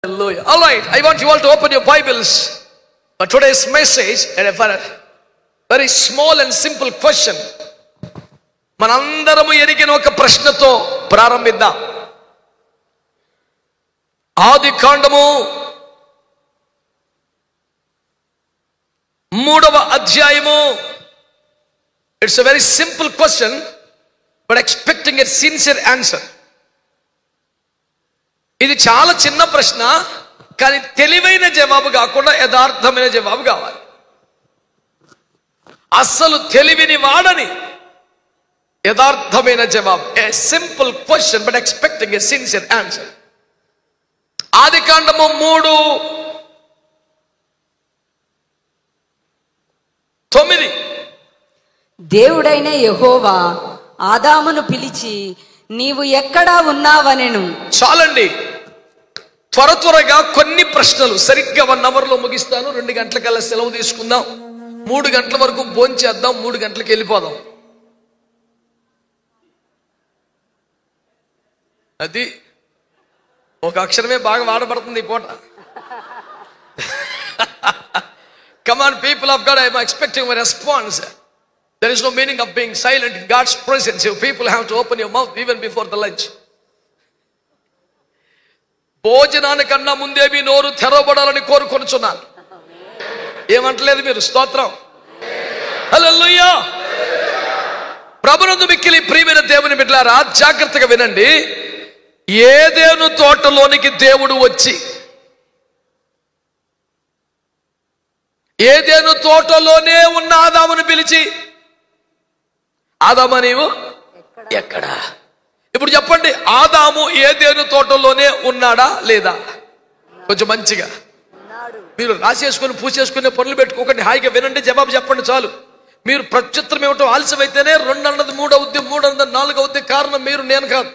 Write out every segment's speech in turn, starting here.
Hallelujah. All right, I want you all to open your Bibles for today's message and for a very small and simple question. మనందరము ఎరిగిన ఒక ప్రశ్నతో ప్రారంభిద్దాం. ఆది కాండము 3వ అధ్యాయము. It's a very simple question, but expecting a sincere answer. ఇది చాలా చిన్న ప్రశ్న, కానీ తెలివైన జవాబు కాకుండా యథార్థమైన జవాబు కావాలి. అస్సలు తెలివిని వాడని యథార్థమైన జవాబు. ఏ simple question but expecting a sincere answer. ఆది కాండము 3:9. దేవుడైన యెహోవా ఆదామును పిలిచి, నీవు ఎక్కడా ఉన్నావనెను. చాలండి, త్వరగా కొన్ని ప్రశ్నలు. సరిగ్గా 1 అవర్లో ముగిస్తాను. 2 గంటలకల్లా సెలవు తీసుకుందాం. 3 గంటల వరకు భోంచేద్దాం. 3 గంటలకు వెళ్ళిపోదాం. అది ఒక అక్షరమే బాగా వాడబడుతుంది ఈ పూట. Come on, people of God, I am expecting a response. There is no meaning of being silent in God's presence. You people have to open your mouth even before the lunch. భోజనానికన్నా ముందే మీ నోరు తెరవబడాలని కోరుకొనుచున్నాను. ఏమంటలేదు మీరు? స్తోత్రం. హల్లెలూయా. ప్రభునందు మిక్కిలి ప్రియమైన దేవుని బిడ్డలారా, జాగ్రత్తగా వినండి. ఏదెను తోటలోనికి దేవుడు వచ్చి, ఏదెను తోటలోనే ఉన్న ఆదామును పిలిచి, ఆదామా నీవు ఎక్కడా? ఇప్పుడు చెప్పండి, ఆదాము ఏదెను తోటలోనే ఉన్నాడా లేదా? కొంచెం మంచిగా మీరు రాసేసుకుని పూసేసుకునే పనులు పెట్టుకోకండి. హాయిగా వినండి, జవాబు చెప్పండి చాలు. మీరు ప్రత్యుత్తరం ఏమిటో ఆలస్యం అయితేనే 2 అన్నది 3 అవుద్ది, 3 అన్నది 4 అవుద్ది. కారణం మీరు, నేను కాదు.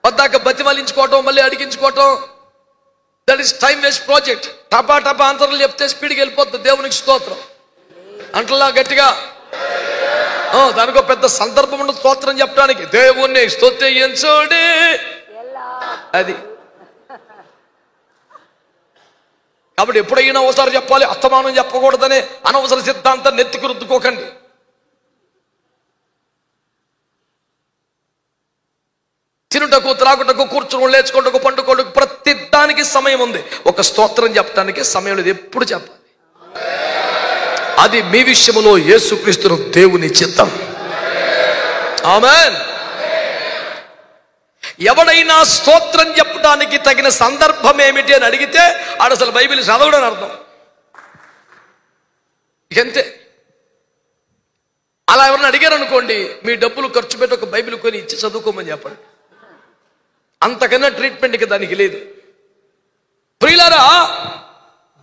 వద్దాక బతిమాలించుకోవటం, మళ్ళీ అడిగించుకోవటం, that is time waste project. టపా ఆన్సర్లు చెప్తే స్పీడ్కి వెళ్ళిపోతుంది. దేవునికి స్తోత్రం అంటలా గట్టిగా. దానికో పెద్ద సందర్భం ఉండదు స్తోత్రం చెప్పడానికి. దేవుణ్ణి స్తుతించుడి, అది. కాబట్టి ఎప్పుడైనా ఒకసారి చెప్పాలి, అస్తమానం చెప్పకూడదనే అనవసర సిద్ధాంతం నెత్తికి రుద్దుకోకండి. తినుటకు, త్రాగుటకు, కూర్చుని, లేచుకోటకు, పండుకోటకు ప్రతి దానికి సమయం ఉంది. ఒక స్తోత్రం చెప్పడానికి సమయం లేదు. ఎప్పుడు చెప్పాలి. అది మీ విషయంలో యేసుక్రీస్తును దేవుని చిత్తం. ఆమేన్. ఎవడైనా స్తోత్రం చెప్పడానికి తగిన సందర్భం ఏమిటి అని అడిగితే ఆడు అసలు బైబిల్ చదవడని అర్థం. అంతే. అలా ఎవరిని అడిగారు అనుకోండి, మీ డబ్బులు ఖర్చు పెట్టి ఒక బైబిల్ కొని ఇచ్చి చదువుకోమని చెప్పండి. అంతకన్నా ట్రీట్మెంట్కి దానికి లేదు. ప్రియులారా,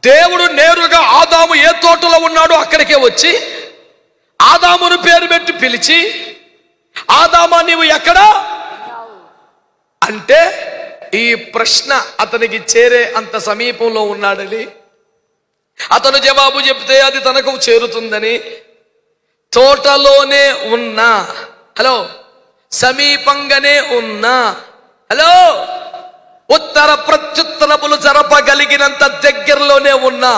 దేవుడు నేరుగా ఆదాము ఏ తోటలో ఉన్నాడో అక్కడికే వచ్చి ఆదామును పేరు పెట్టి పిలిచి, ఆదామా నీవు ఎక్కడా అంటే, ఈ ప్రశ్న అతనికి చేరే అంత సమీపంలో ఉన్నాడని, అతను జవాబు చెప్తే అది తనకు చేరుతుందని, తోటలోనే ఉన్నా, హలో, సమీపంగానే ఉన్నా, హలో, ఉత్తర ప్రత్యుత్తరములు జరపగలిగినంత దగ్గరలోనే ఉన్నా,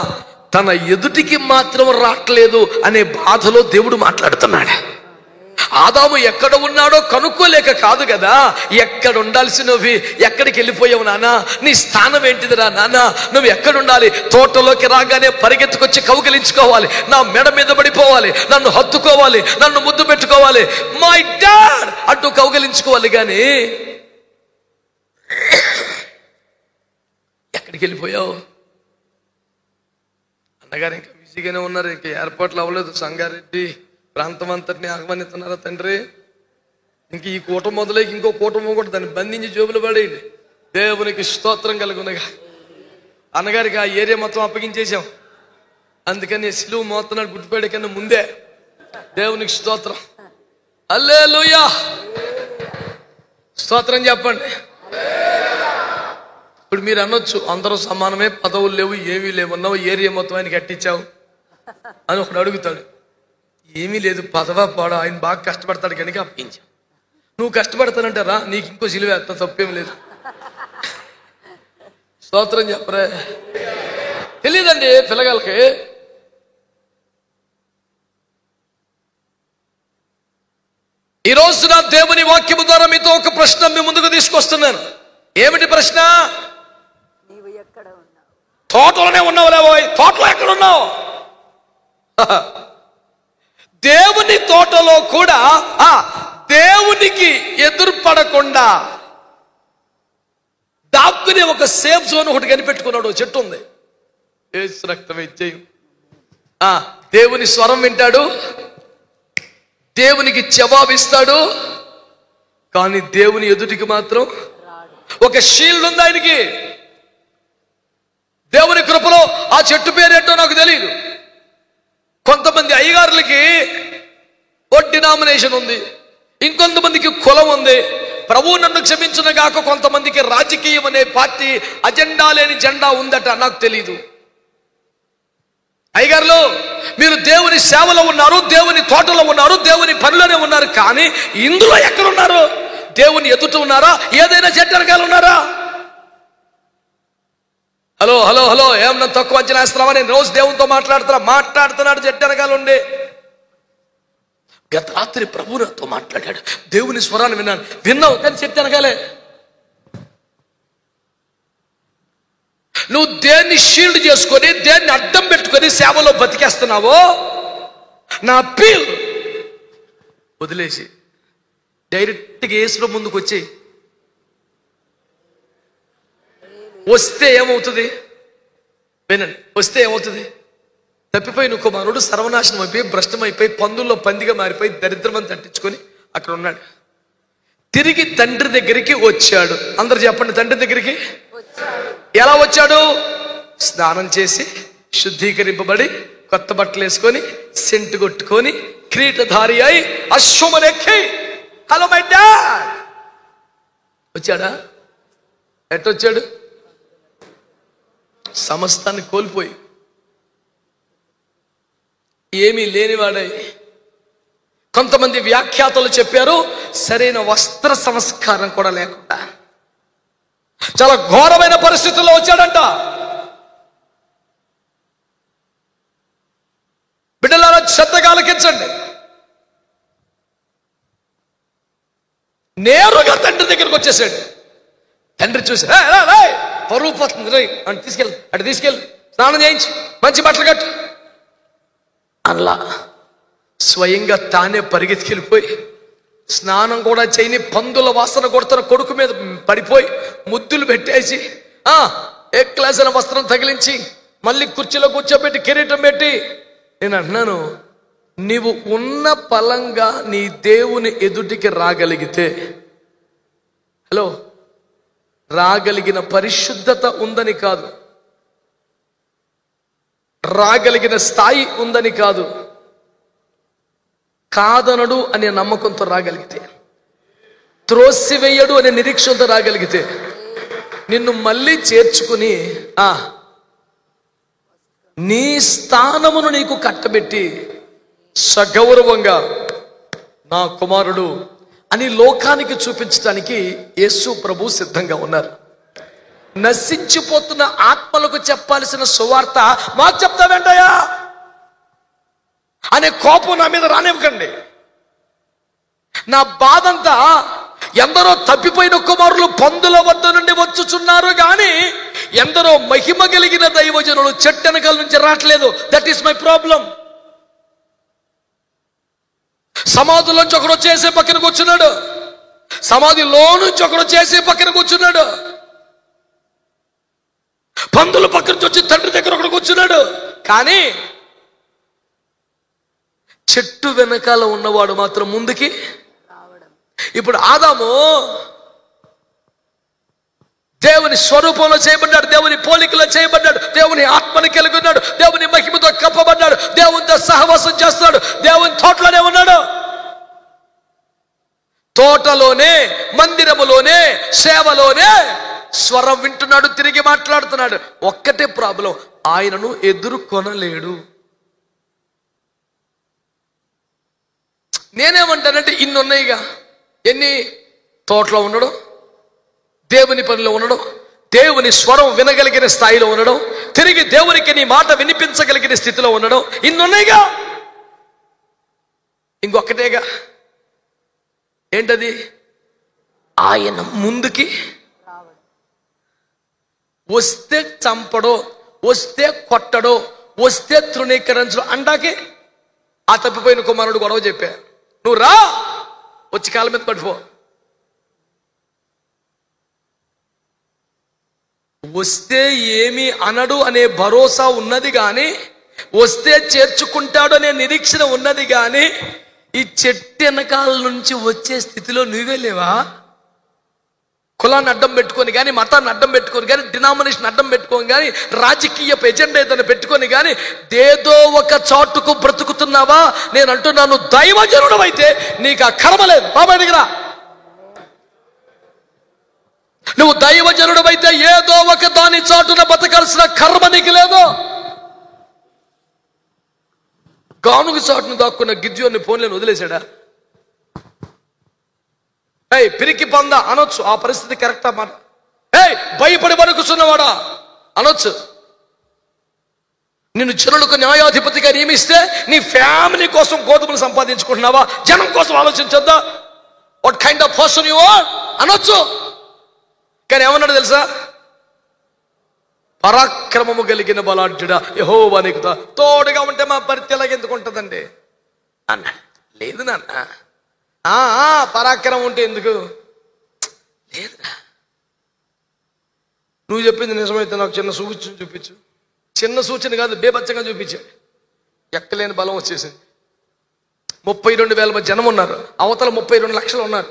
తన ఎదుటికి మాత్రం రావట్లేదు అనే బాధలో దేవుడు మాట్లాడుతున్నాడు. ఆదాము ఎక్కడ ఉన్నాడో కనుక్కోలేక కాదు కదా. ఎక్కడ ఉండాల్సినవి ఎక్కడికి వెళ్ళిపోయావు నాన్న? నీ స్థానం ఏంటిదిరా నాన్న? నువ్వు ఎక్కడుండాలి? తోటలోకి రాగానే పరిగెత్తుకొచ్చి కౌగిలించుకోవాలి, నా మెడ మీద పడిపోవాలి, నన్ను హత్తుకోవాలి, నన్ను ముద్దు పెట్టుకోవాలి, మై డాడ్ అంటూ కౌగిలించుకోవాలి. కానీ ఎక్కడికి వెళ్ళిపోయావు? అన్నగారు ఇంకా బిజీగానే ఉన్నారు, ఇంకా ఏర్పాట్లు అవ్వలేదు. సంగారెడ్డి ప్రాంతం అంతటిని ఆహ్వానిస్తున్నారా తండ్రి? ఇంక ఈ కూటం మొదలైకి ఇంకో కూటము కూడా దాన్ని బంధించి జోబులు పడేయండి. దేవునికి స్తోత్రం కలుగునగా. అన్నగారికి ఆ ఏరియా మొత్తం అప్పగించేసాం, అందుకని సిలువు మోతున్నాడు గుడ్డిపేట కన్నా ముందే. దేవునికి స్తోత్రం. హల్లెలూయా. స్తోత్రం చెప్పండి. ఇప్పుడు మీరు అనొచ్చు, అందరూ సమానమే, పదవులు లేవు, ఏమీ లేవన్నావు, ఏరియా మొత్తం ఆయన కట్టించావు అని ఒకడు అడుగుతాడు. ఏమీ లేదు, పదవా పాడ, ఆయన బాగా కష్టపడతాడు కనుక అప్పించావు. నువ్వు కష్టపడతానంటారా? నీకు ఇంకో సిలువ వేస్తా, తప్పేం లేదు. స్తోత్రం చెప్పరే. తెలియదండి పిల్లగాళ్ళకి. ఈ రోజున దేవుని వాక్యము ద్వారా మీతో ఒక ప్రశ్న మీ ముందుకు తీసుకొస్తున్నాను. ఏమిటి ప్రశ్న? నీవు ఎక్కడ ఉన్నావు? తోటలోనే ఉన్నావు లేవోయ్. తోటలో ఎక్కడ ఉన్నావు? దేవుని తోటలో కూడా దేవునికి ఎదురుపడకుండా దాక్కుని ఒక సేఫ్ జోన్ ఒకటి కనిపెట్టుకున్నాడు. చెట్టు ఉంది, యేసు రక్తం ఇచ్చేయం. దేవుని స్వరం వింటాడు, దేవునికి జవాబిస్తాడు, కానీ దేవుని ఎదుటికి మాత్రం ఒక షీల్డ్ ఉంది ఆయనకి. దేవుని కృపలో ఆ చెట్టు పేరేంటో నాకు తెలియదు. కొంతమంది అయ్యగారులకి ఓ డినామినేషన్ ఉంది, ఇంకొంతమందికి కులం ఉంది. ప్రభువు నన్ను క్షమించును గాక, కొంతమందికి రాజకీయం అనే పార్టీ అజెండా లేని జెండా ఉందట, నాకు తెలీదు. అయ్యగారులు, మీరు దేవుని సేవలో ఉన్నారు, దేవుని తోటలో ఉన్నారు, దేవుని పనిలోనే ఉన్నారు, కానీ ఇందులో ఎక్కడున్నారు? దేవుని ఎదుట ఉన్నారా? ఏదైనా చెట్టు వెనకాల ఉన్నారా? హలో హలో హలో, ఏమన్నా తక్కువ అంచనా వేస్తున్నావా? నేను రోజు దేవునితో మాట్లాడుతున్నాడు చెట్టు వెనకాల ఉండి. గత రాత్రి ప్రభు నాతో మాట్లాడాడు, దేవుని స్వరాన్ని విన్నావు, కానీ చెట్టు వెనకాలే. నువ్వు దేన్ని షీల్డ్ చేసుకొని, దేన్ని అడ్డం పెట్టుకొని సేవలో బతికేస్తున్నావో నా అప్పీల్ వదిలేసి డైరెక్ట్గా యేసులో ముందుకు వచ్చి వస్తే ఏమవుతుంది? వినండి, వస్తే ఏమవుతుంది? తప్పిపోయిన కుమారుడు సర్వనాశనం అయిపోయి, భ్రష్టమైపోయి, పందుల్లో పందిగా మారిపోయి, దరిద్రమని తట్టించుకొని అక్కడ ఉన్నాడు. తిరిగి తండ్రి దగ్గరికి వచ్చాడు. అందరు చెప్పండి, తండ్రి దగ్గరికి ఎలా వచ్చాడు? స్నానం చేసి శుద్ధీకరింపబడి, కొత్త బట్టలు వేసుకొని, సెంటు కొట్టుకొని, కిరీటధారి అయి, అశ్వమనెక్కి, హలో మై డాడ్ వచ్చాడా? ఎట్టొచ్చాడు? సమస్తాన్ని కోల్పోయి, ఏమీ లేనివాడై. కొంతమంది వ్యాఖ్యాతలు చెప్పారు, సరైన వస్త్ర సంస్కారం కూడా లేకుండా చాలా ఘోరమైన పరిస్థితుల్లో వచ్చాడంట. బిడ్డలారా, శ్రద్ధగా ఆలకించండి. నేరుగా తండ్రి దగ్గరికి వచ్చేసాడు. తండ్రి చూసి పరువు పోతుంది రే అని తీసుకెళ్ళి స్నానం చేయించి మంచి బట్టలు కట్టు అలా స్వయంగా తానే పరిగెత్తికెళ్ళిపోయి, స్నానం కూడా చేయని, పందుల వాసన కొడుతున్న కొడుకు మీద పడిపోయి ముద్దులు పెట్టేసి, ఏ క్లాస్ అయిన వస్త్రం తగిలించి, మళ్ళీ కుర్చీలో కూర్చోబెట్టి, కిరీటం పెట్టి, నేను అంటున్నాను, నీవు ఉన్న పలంగా నీ దేవుని ఎదుటికి రాగలిగితే, హలో, రాగలిగిన పరిశుద్ధత ఉందని కాదు, రాగలిగిన స్థాయి ఉందని కాదు, కాదనడు అనే నమ్మకంతో రాగలిగితే, త్రోసివేయడు అనే నిరీక్షణతో రాగలిగితే, నిన్ను మళ్ళీ చేర్చుకుని నీ స్థానమును నీకు కట్టబెట్టి సగౌరవంగా నా కుమారుడు అని లోకానికి చూపించడానికి యేసు ప్రభు సిద్ధంగా ఉన్నారు. నశించిపోతున్న ఆత్మలకు చెప్పాల్సిన సువార్త మాకు చెప్తావేంటయ్యా అనే కోపం నా మీద రానివ్వకండి. నా బాధంతా ఎందరో తప్పిపోయిన కుమారులు పందుల వద్ద నుండి వచ్చుచున్నారు, కానీ ఎందరో మహిమ కలిగిన దైవజనులు చెట్టెనకల నుంచి రావట్లేదు. That is my problem. సమాధిలోంచి ఒకడు చేసే పక్కన కూర్చున్నాడు, సమాధిలో నుంచి ఒకడు చేసే పక్కన కూర్చున్నాడు, పందుల పక్కన నుంచి వచ్చి తండ్రి దగ్గర ఒకడు కూర్చున్నాడు, కానీ చెట్టు వెనకాల ఉన్నవాడు మాత్రం ముందుకి రావడం. ఇప్పుడు ఆదాము దేవుని స్వరూపంలో చేయబడ్డాడు, దేవుని పోలికలో చేయబడ్డాడు, దేవుని ఆత్మని కలిగి ఉన్నాడు, దేవుని మహిమతో కప్పబడ్డాడు, దేవునితో సహవాసం చేస్తున్నాడు, దేవుని తోటలోనే ఉన్నాడు. తోటలోనే, మందిరములోనే, సేవలోనే స్వరం వింటున్నాడు, తిరిగి మాట్లాడుతున్నాడు. ఒక్కటే ప్రాబ్లం, ఆయనను ఎదుర్కొనలేడు. నేనేమంటానంటే, ఇన్ని ఉన్నాయిగా, ఎన్ని? తోటలో ఉండడం, దేవుని పనిలో ఉండడం, దేవుని స్వరం వినగలిగిన స్థాయిలో ఉండడం, తిరిగి దేవునికి నీ మాట వినిపించగలిగిన స్థితిలో ఉండడం, ఇన్నున్నాయిగా. ఇంకొకటేగా, ఏంటది? ఆయన ముందుకి వస్తే చంపడో, వస్తే కొట్టడో, వస్తే తృణీకరించడం అంటాకి ఆ తప్పిపోయిన కుమారుడు గొడవ చెప్పా, నువ్వు రా, వచ్చి కాళ్ళ మీద పడిపో. వస్తే ఏమి అనడు అనే భరోసా ఉన్నది కానీ, వస్తే చేర్చుకుంటాడు అనే నిరీక్షణ ఉన్నది కానీ, ఈ చెట్టు వెనకాల నుంచి వచ్చే స్థితిలో నువ్వే లేవా? కులాన్ని అడ్డం పెట్టుకొని కానీ, మతాన్ని అడ్డం పెట్టుకొని కానీ, డినామినేషన్ అడ్డం పెట్టుకొని కానీ, రాజకీయ ఎజెండా ఏదైనా పెట్టుకొని కానీ ఏదో ఒక చాటుకు బ్రతుకుతున్నావా? నేను అంటున్నాను, దైవజనుడు అయితే నీకు ఆ కర్మ లేదు. బాబాయ్ దగ్గర నువ్వు దైవజనుడు అయితే ఏదో ఒక దాని చాటున బతకాల్సిన కర్మ నీకు లేదు. గానుగు చాటును దాక్కున్న గిద్యోన్ని ఫోన్లను వదిలేశాడా? పిరికి పొంద అనొచ్చు, ఆ పరిస్థితి కరెక్టా మాట. భయపడి వణుకుతున్నవాడా అనొచ్చు. నిన్ను జనులకు న్యాయాధిపతిగా నియమిస్తే నీ ఫ్యామిలీ కోసం గోధుమలు సంపాదించుకుంటున్నావా? జనం కోసం ఆలోచించొద్దా? What kind of person you are అనొచ్చు. కానీ ఏమన్నాడు తెలుసా? పరాక్రమము కలిగిన బలాఢ్యుడా యెహోవా నీకు తోడుగా ఉంటే మా పరిస్థితి ఎలాగెందుకు ఉంటుందండి అన్నాడు. లేదు నాన్న, పరాక్రమం ఉంటే ఎందుకు? లేదురా, నువ్వు చెప్పింది నిజమైతే నాకు చిన్న సూచన చూపించు. చిన్న సూచన కాదు, బేబచ్చంగా చూపించాడు. ఎక్కలేని బలం వచ్చేసింది. 32,000 మంది జనం ఉన్నారు, అవతల 32 లక్షలు ఉన్నారు.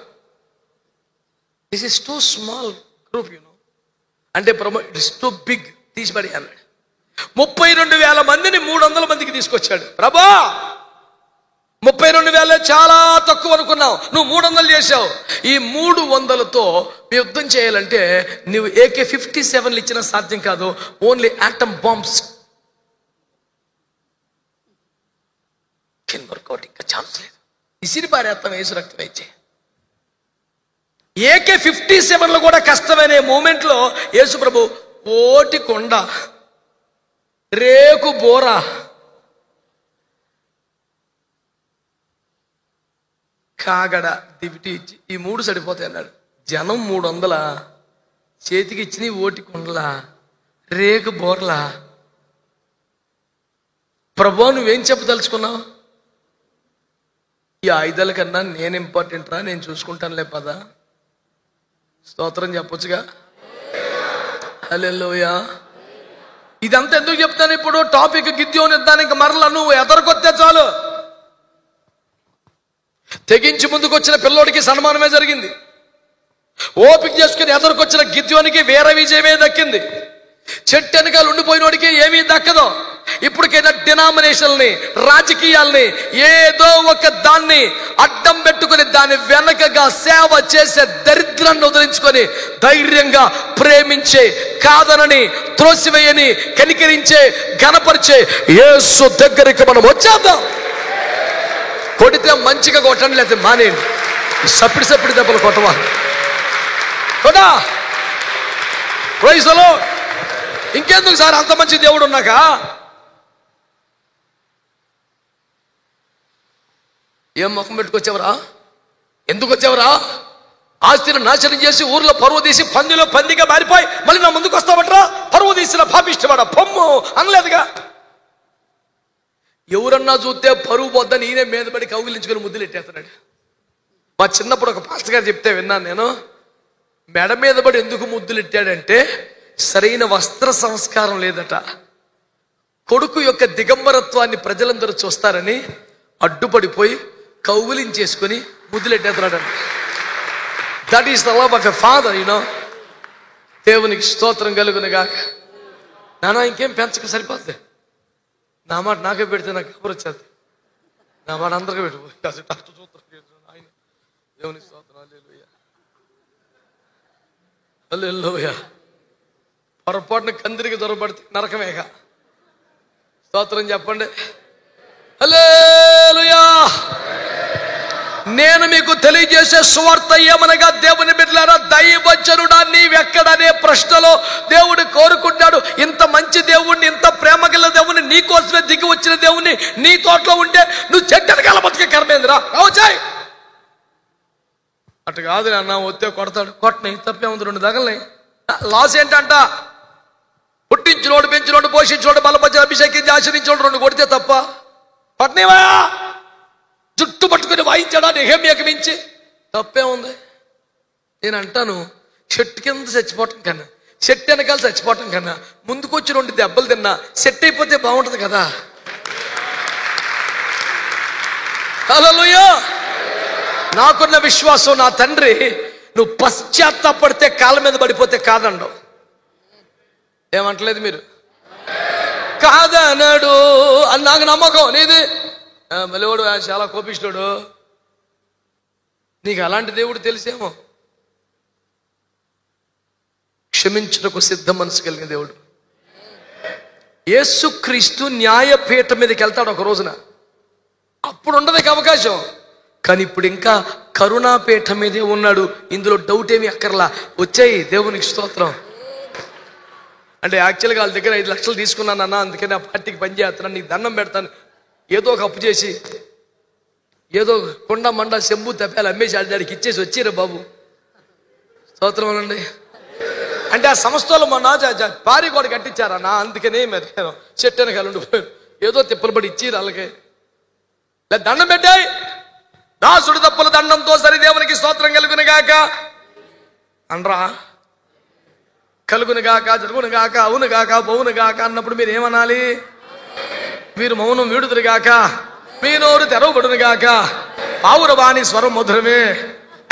This is two small group, అంటే ఇట్ ఇస్ టూ బిగ్, తీసిపడి అన్నాడు. 32,000 మందిని 300 మందికి తీసుకొచ్చాడు. ప్రభా, 32,000 చాలా తక్కువ అనుకున్నావు, నువ్వు 300 చేశావు. ఈ 300తో యుద్ధం చేయాలంటే నువ్వు AK-57 ఇచ్చినా సాధ్యం కాదు. Only atom bombs can work out. ఇంకా ఛాన్స్ లేదు. ఇసిరి పారేస్తాం యేసు రక్తం ఇచ్చే. AK-57లో కూడా కష్టమైన మూమెంట్లో యేసు ప్రభు ఓటి కొండ, రేకు బోర, కాగడ, దివిటి ఇచ్చి ఈ 3 సరిపోతాయి అన్నాడు. జనం 300 చేతికి ఇచ్చిన ఓటి కొండలా, రేకు బోర్లా. ప్రభు నువ్వేం చెప్పదలుచుకున్నావు? ఈ ఆయుధాల కన్నా నేను ఇంపార్టెంట్ రా, నేను చూసుకుంటానులే పద. స్తోత్రం చెప్పొచ్చుగా. హల్లెలూయా. ఇదంతా ఎందుకు చెప్తాను ఇప్పుడు? టాపిక్ గిద్యోను యుద్ధానికి మరలా నువ్వు ఎదరకొస్తే చాలు. తెగించి ముందుకు వచ్చిన పిల్లోడికి సన్మానమే జరిగింది. ఓపిక చేసుకుని ఎదరకొచ్చిన గిద్యోనికి వీర విజయమే దక్కింది. చెట్టు వెనకాల ఉండిపోయినోడికి ఏమీ దక్కదు. ఇప్పటికైనా డినామినేషన్ని, రాజకీయాల్ని, ఏదో ఒక దాన్ని అడ్డం పెట్టుకుని దాని వెనకగా సేవ చేసే దరిద్రాన్ని వదిలించుకొని ధైర్యంగా ప్రేమించే, కాదనని, త్రోసివేయని, కనికరించే, ఘనపరిచే యేసు దగ్గరికి మనం వచ్చేద్దాం. కొడితే మంచిగా కొట్టండి, లేకపోతే మానేయండి. సప్పిడి దెబ్బలు కొట్టవా కొడా. Praise the lord. ఇంకెందుకు సార్ అంత మంచి దేవుడు ఉన్నాక? ఏం ముఖం పెట్టుకొచ్చావరా? ఎందుకు వచ్చావరా? ఆస్తిని నాశనం చేసి ఊర్లో పరువు తీసి పందిలో పందిగా మారిపోయి మళ్ళీ నా ముందుకు వస్తావట్రా? పరువు తీసిన పాపిష్టవాడా పొమ్ము అనలేదుగా. ఎవరన్నా చూస్తే పరువు పోద్దని ఈయనే మీద పడి కౌగిలించుకొని ముద్దులు ఎట్టేస్తున్నాడు. మా చిన్నప్పుడు ఒక పాస్టర్ గారు చెప్తే విన్నాను నేను. మెడ మీద పడి ఎందుకు ముద్దులు ఎట్టాడంటే సరైన వస్త్ర సంస్కారం లేదట. కొడుకు యొక్క దిగంబరత్వాన్ని ప్రజలందరూ చూస్తారని అడ్డుపడిపోయి కౌగులించేసుకొని ముద్దులెట్టేస్తున్నాడంట. That is the love of a father, you know. దేవునికి స్తోత్రం కలుగునుగాక. నానా ఇంకేం పెంచక సరిపోద్ది. నా మాట నాకే పెడితే నాకు ఎవరు వచ్చేది? నా మాట అందరికీ పెట్టు. ఆయన దేవునికి స్తోత్రం. హల్లెలూయా, హల్లెలూయా. పొరపాటున కందిరికి దొరబడితే నరకమేగా. స్తోత్రం చెప్పండి. హల్లెలూయా. నేను మీకు తెలియజేసే సువార్త ఏమనగా, దేవుని బిడ్డలారా, దైవజనుడా నీవెక్కడనే ప్రశ్నలో దేవుడు కోరుకుంటాడు. ఇంత మంచి దేవుణ్ణి, ఇంత ప్రేమ గల దేవుణ్ణి, నీ కోసమే దిగి వచ్చిన దేవుణ్ణి నీ తోటలో ఉంటే నువ్వు చెట్టని కాల బతికే కర్మేంద్రా వచ్చాయి. అటు కాదు అన్న, వస్తే కొడతాడు. కొట్టని తప్పే ఉంది, 2 దగల్ని. లాస్ ఏంటంట? పుట్టించినోడు, పెంచినోడు, పోషించినోడు, బలపరిచి అభిషేకించి ఆశ్రయించినోడు 2 కొడితే తప్ప? కొట్టనివా? జుట్టు పట్టుకుని వాయించాడా నెహెమ్యాకి మించి? తప్పే ఉంది. నేను అంటాను, చెట్టు కింద చచ్చిపోవటం కన్నా, చెట్టు వెనకాల చచ్చిపోవటం కన్నా, ముందుకొచ్చి 2 దెబ్బలు తిన్నా సెట్ అయిపోతే బాగుంటుంది కదా. హల్లెలూయా. నాకున్న విశ్వాసం, నా తండ్రి నువ్వు పశ్చాత్తాపడితే కాళ్ళ మీద పడిపోతే కాదండు. ఏమంటలేదు మీరు? కాదన్నాడు అని నాకు నమ్మకం. నీది మళ్ళీవాడు చాలా కోపిస్తాడు. నీకు అలాంటి దేవుడు తెలిసేమో. క్షమించుటకు సిద్ధ మనసు కలిగిన దేవుడు. యేసుక్రీస్తు న్యాయపీఠం మీదకి వెళ్తాడు ఒక రోజున. అప్పుడు ఉండదు అవకాశం. కానీ ఇప్పుడు ఇంకా కరుణాపీఠం మీదే ఉన్నాడు. ఇందులో డౌట్ ఏమీ అక్కర్లా. వచ్చాయి దేవునికి స్తోత్రం. అంటే యాక్చువల్గా వాళ్ళ దగ్గర 5 లక్షలు తీసుకున్నాను అన్న, అందుకని ఆ పార్టీకి పని చేస్తున్నాను, నీకు దండం పెడతాను, ఏదో ఒక అప్పు చేసి ఏదో కొండ మండ శంభు తప్పాలు అమ్మేసి దాడికి ఇచ్చేసి వచ్చిరా బాబు. స్తోత్రం అనండి. అంటే ఆ సంస్థలో మొన్న పారి కూడా కట్టించారన్నా, అందుకనే మరి చెట్టు వెనకాల ఉండిపోయారు. ఏదో తిప్పలు పడి ఇచ్చి వాళ్ళకి దండం పెట్టాయి. దాసుడు తప్పుల దండంతో సరి దేవునికి స్తోత్రం కలుగునుగాక అనరా? కలుగునుగాక, జరుగునుగాక, అవునుగాక, బౌనుగాక అన్నప్పుడు మీరు ఏమనాలి? మీరు మౌనం వీడుదురుగాక, మీ నోరు తెరవబడునుగాక, పావురవాణి స్వరం మధురమే,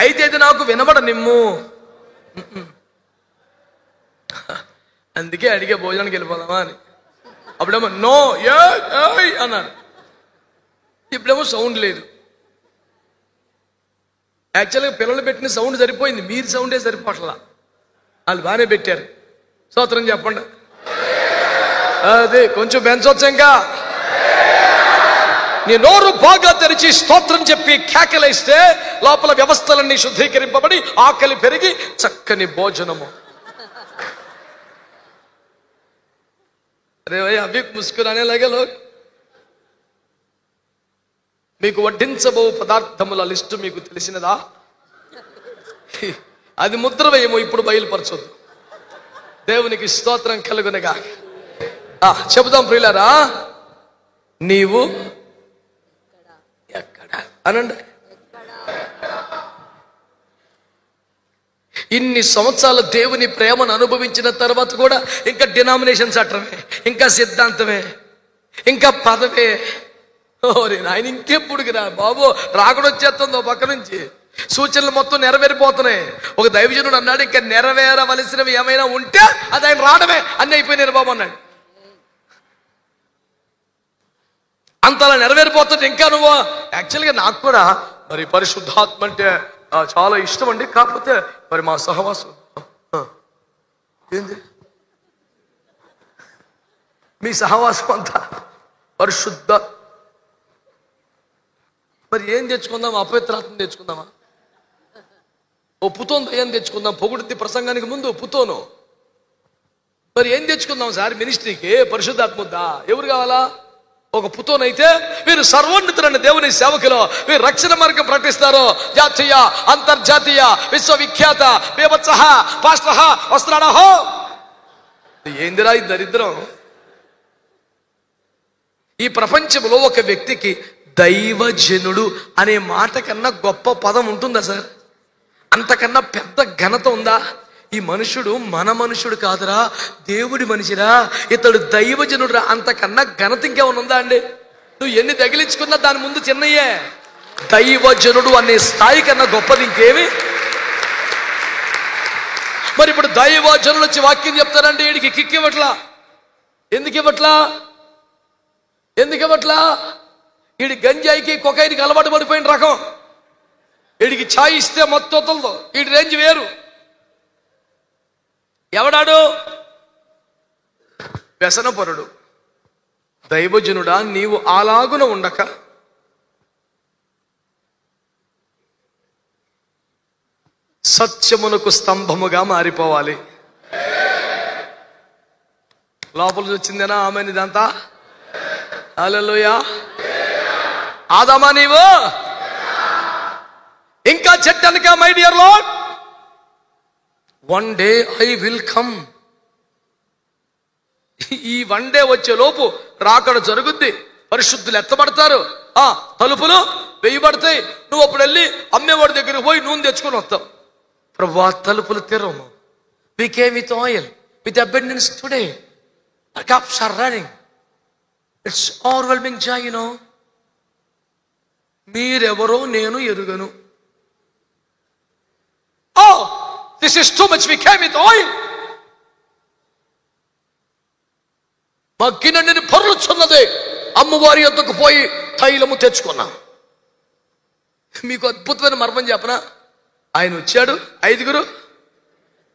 అయితే ఇది నాకు వినబడ నిమ్ము. అందుకే అడిగే భోజనానికి వెళ్ళిపోదామా అని. అప్పుడేమో నో ఏ అన్నారు. ఇప్పుడేమో సౌండ్ లేదు. యాక్చువల్గా పిల్లలు పెట్టిన సౌండ్ సరిపోయింది, మీరు సౌండే సరిపోట్లా. వాళ్ళు బాగానే పెట్టారు. స్తోత్రం చెప్పండి. అదే కొంచెం పెంచవచ్చు. ఇంకా నీ నోరు బాగా తెరిచి స్తోత్రం చెప్పి కేకలేస్తే లోపల వ్యవస్థలన్నీ శుద్ధీకరింపబడి ఆకలి పెరిగి చక్కని భోజనము. అరే భయ్ అభి ముస్కురానే లగే లోగ్. మీకు వడ్డించబో పదార్థముల లిస్టు మీకు తెలిసినదా? అది ముద్ర వేయము, ఇప్పుడు బయలుపరచొద్దు. దేవునికి స్తోత్రం కలుగునగా. చెబుదాం ప్రియులారా, నీవు ఎక్కడ అనండి. ఇన్ని సంవత్సరాలు దేవుని ప్రేమను అనుభవించిన తర్వాత కూడా ఇంకా డినామినేషన్ చట్టమే, ఇంకా సిద్ధాంతమే, ఇంకా పదవే. ఓరే నాయన, ఇంకెప్పుడుకి రా బాబు, రాకడ వచ్చేస్తుందో పక్క నుంచి. సూచనలు మొత్తం నెరవేరిపోతున్నాయి. ఒక దైవజనుడు అన్నాడు, ఇంకా నెరవేరవలసినవి ఏమైనా ఉంటే అది ఆయన రావడమే, అన్నీ అయిపోయినారు బాబు అన్నాడు. అంతలా నెరవేరిపోతుంది. ఇంకా నువ్వు యాక్చువల్గా నాకు కూడా మరి పరిశుద్ధాత్మ అంటే చాలా ఇష్టం అండి. కాకపోతే మరి మా సహవాసం ఏంది, మీ సహవాసం అంతా పరిశుద్ధ. మరి ఏం తెచ్చుకుందాం? అపవిత్రాత్మ తెచ్చుకుందామా? ఓ పుతోను ఏం తెచ్చుకుందాం? పొగుడుద్ది ప్రసంగానికి ముందు పుతోను. మరి ఏం తెచ్చుకుందాం సార్ మినిస్ట్రీకి? పరిశుద్ధాత్మ వద్దా? ఎవరు కావాలా? ఒక పుతోనైతే మీరు సర్వోన్నతులైన దేవుని సేవకులు, మీరు రక్షణ మార్గం ప్రకటిస్తారు. జాతీయ, అంతర్జాతీయ, విశ్వవిఖ్యాత బేబత్సహ పాస్టహ వస్త్రాడహో. ఏందిరా ఈ దరిద్రం? ఈ ప్రపంచంలో ఒక వ్యక్తికి దైవజనుడు అనే మాట కన్నా గొప్ప పదం ఉంటుందా సార్? అంతకన్నా పెద్ద ఘనత ఉందా? ఈ మనుషుడు మన మనుషుడు కాదురా, దేవుడి మనిషిరా, ఇతడు దైవజనుడురా. అంతకన్నా ఘనత ఇంకేమైనా ఉందా అండి? నువ్వు ఎన్ని తగిలించుకున్నా దాని ముందు చిన్నయ్యే. దైవజనుడు అనే స్థాయి కన్నా గొప్పది ఇంకేమి? మరి ఇప్పుడు దైవజనుడు వచ్చి వాక్యం చెప్తారంటే వీడికి కిక్ ఇవ్వట్లా. ఎందుకు ఇవ్వట్లా? వీడి గంజాయికి కొకైనికి అలవాటు పడిపోయిన రకం. వీడికి ఛాయ్ ఇస్తే మొత్తం వదలదు. వీడి రేంజ్ వేరు. ఎవడాడు? వ్యసనపరుడు. దైవజనుడా, నీవు అలాగున ఉండక సత్యమునకు స్తంభముగా మారిపోవాలి. లోపల వచ్చిందేనా ఆమె ఇదంతా? హల్లెలూయా. ఆదామా నీవు ఇంకా చెట్టనుక my dear lord, one day I will come. ఈ వన్ డే వచ్చే లోపు రాకడ జరుగుద్ది, పరిశుద్ధులు ఎత్తబడతారు, తలుపులు వేయబడతాయి. నువ్వు అప్పుడు వెళ్ళి అమ్మేవాడి దగ్గరికి పోయి నూనె తెచ్చుకొని వస్తావు. ప్రభువా తలుపులు తెరవము. We came with oil, with abundance today. Our cups are running. It's overwhelming joy, you know. మీరెవరో నేను ఎరుగను. Oh, this is too much. We came with oil. మగ్గినని పొరలుచున్నదే అమ్మవారి యొద్దకు పోయి తైలము తెచ్చుకున్నాం. మీకు అద్భుతమైన మర్మం చెప్పనా? ఆయన వచ్చాడు, 5